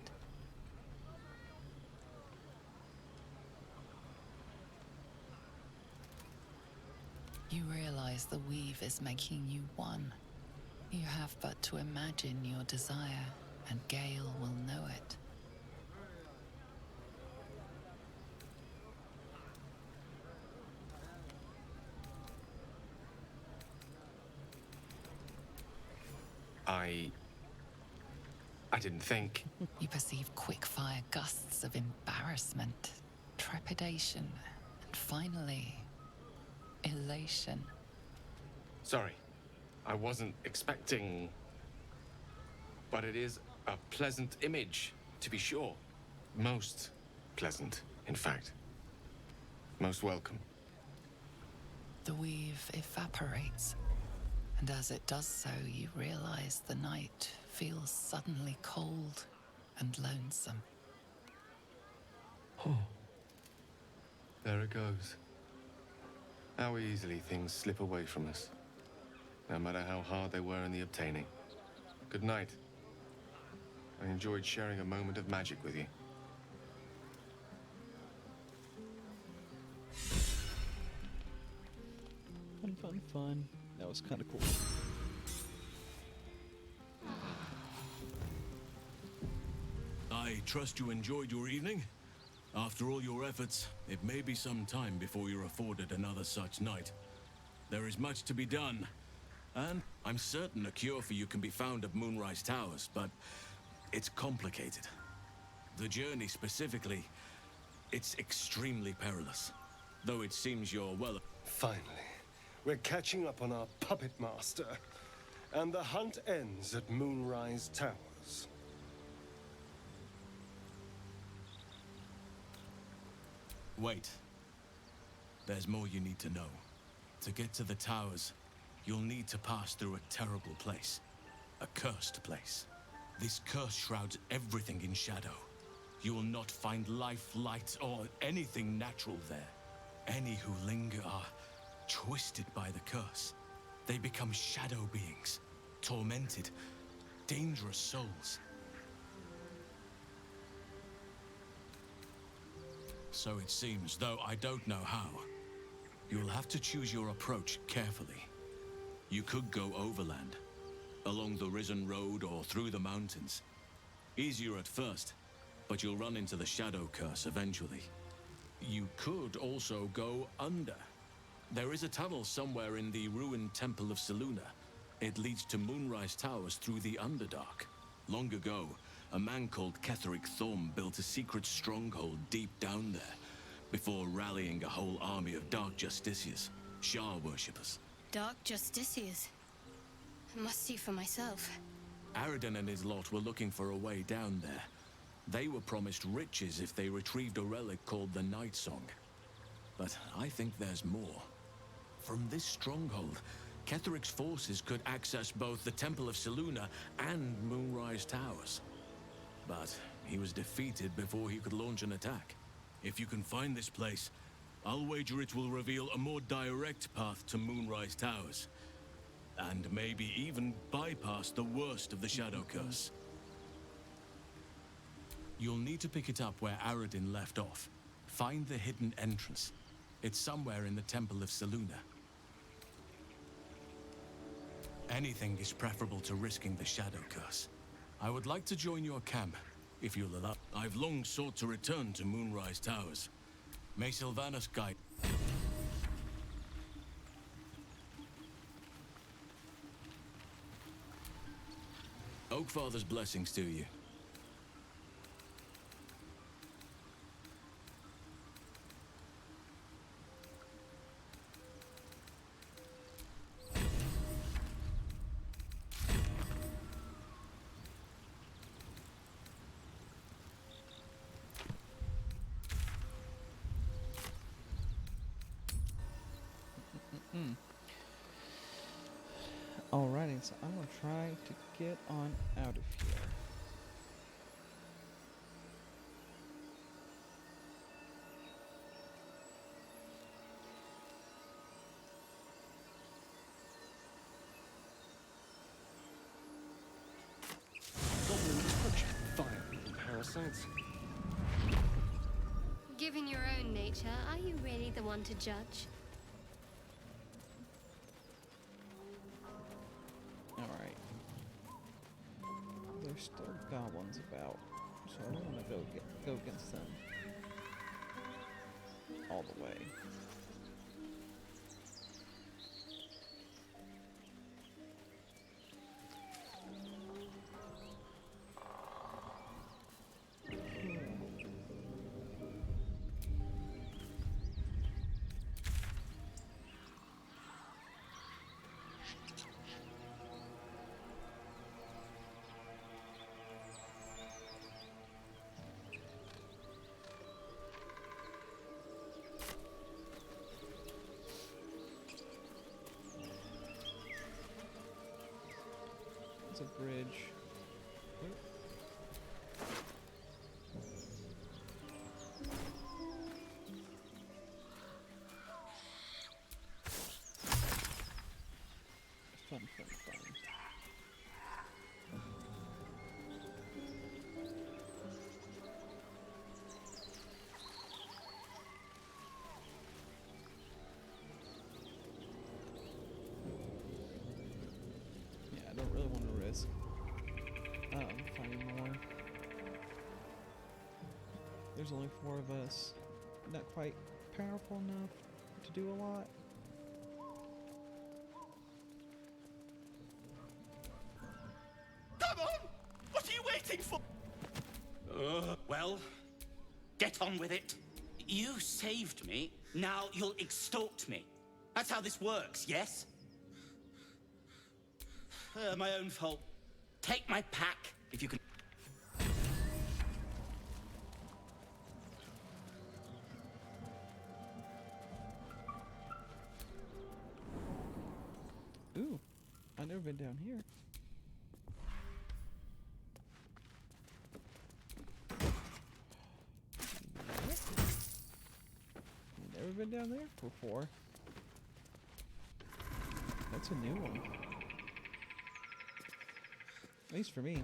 You realize the weave is making you one. You have but to imagine your desire, and Gale will know it. I didn't think. You perceive quick-fire gusts of embarrassment, trepidation, and finally, elation. Sorry, I wasn't expecting But it is a pleasant image, to be sure. Most pleasant, in fact. Most welcome. The weave evaporates, and as it does so, you realize the night feels suddenly cold and lonesome. Oh. There it goes. How easily things slip away from us, no matter how hard they were in the obtaining. Good night. I enjoyed sharing a moment of magic with you. Fun. That was kind of cool. I trust you enjoyed your evening. After all your efforts, it may be some time before you're afforded another such night. There is much to be done, and I'm certain a cure for you can be found at Moonrise Towers, but it's complicated. The journey specifically, it's extremely perilous, though it seems you're well... Finally, we're catching up on our puppet master, and the hunt ends at Moonrise Towers. Wait. There's more you need to know. To get to the towers, you'll need to pass through a terrible place. A cursed place. This curse shrouds everything in shadow. You will not find life, light, or anything natural there. Any who linger are twisted by the curse. They become shadow beings, tormented, dangerous souls. So it seems, though I don't know how. You'll have to choose your approach carefully. You could go overland, along the Risen Road or through the mountains. Easier at first, but you'll run into the Shadow Curse eventually. You could also go under. There is a tunnel somewhere in the ruined Temple of Selûne. It leads to Moonrise Towers through the Underdark. Long ago, a man called Ketheric Thorm built a secret stronghold deep down there, before rallying a whole army of Dark Justiciars, Shah worshippers. Dark Justiciars. I must see for myself. Aradin and his lot were looking for a way down there. They were promised riches if they retrieved a relic called the Night Song. But I think there's more. From this stronghold, Ketheric's forces could access both the Temple of Selûne and Moonrise Towers. But he was defeated before he could launch an attack. If you can find this place, I'll wager it will reveal a more direct path to Moonrise Towers. And maybe even bypass the worst of the Shadow Curse. You'll need to pick it up where Aradin left off. Find the hidden entrance. It's somewhere in the Temple of Selûne. Anything is preferable to risking the Shadow Curse. I would like to join your camp, if you'll allow. I've long sought to return to Moonrise Towers. May Sylvanas guide. Oakfather's blessings to you. Alrighty, so I'm gonna try to get on out of here. Goblin approach. Fire and parasites. Given your own nature, are you really the one to judge? Alright. There's still goblins about, so I don't want to go against them all the way. It's a bridge. Oop. Fun. Yeah, I don't really want to risk finding more. There's only 4 of us. Not quite powerful enough to do a lot. Come on! What are you waiting for? Well, get on with it. You saved me. Now you'll extort me. That's how this works, yes? My own fault. Take my pack, if you can. Ooh, I've never been down here. Never been down there before. That's a new one. At least for me.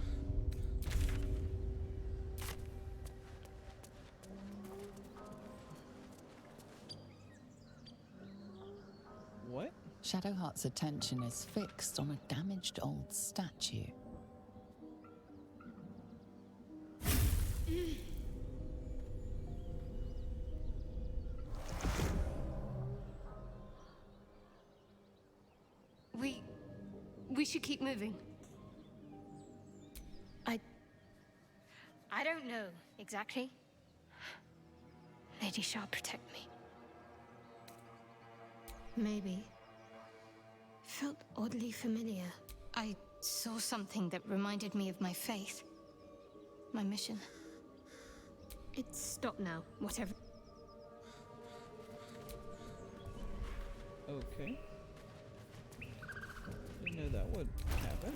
What? Shadowheart's attention is fixed on a damaged old statue. We should keep moving. I don't know exactly. Lady shall protect me. Maybe. Felt oddly familiar. I saw something that reminded me of my faith. My mission. It's stopped now, whatever. Okay. Didn't know that would happen.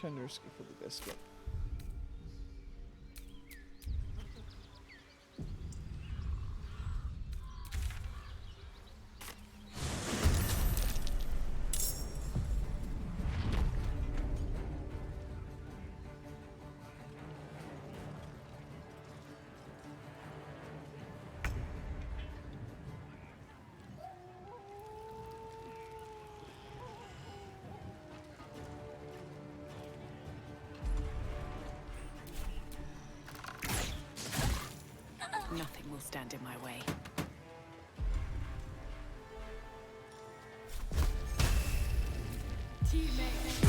Tender skiffle the biscuit. Nothing will stand in my way. Teammate.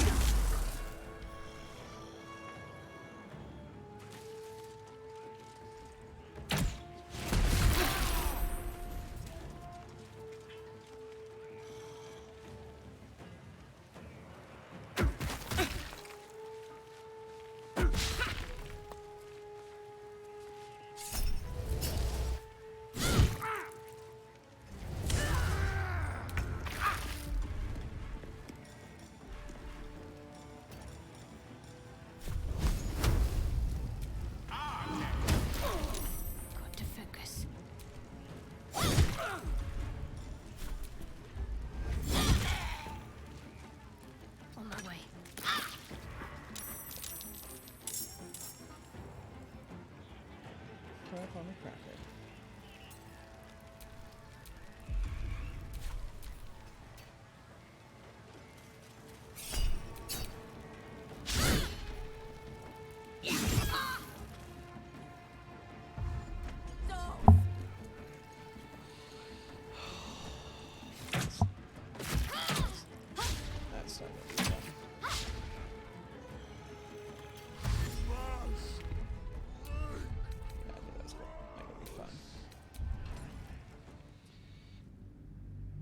On the cracker.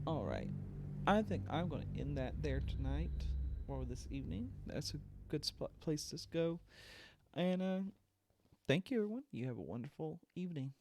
All right. I think I'm going to end that there tonight or this evening. That's a good place to go. And thank you, everyone. You have a wonderful evening.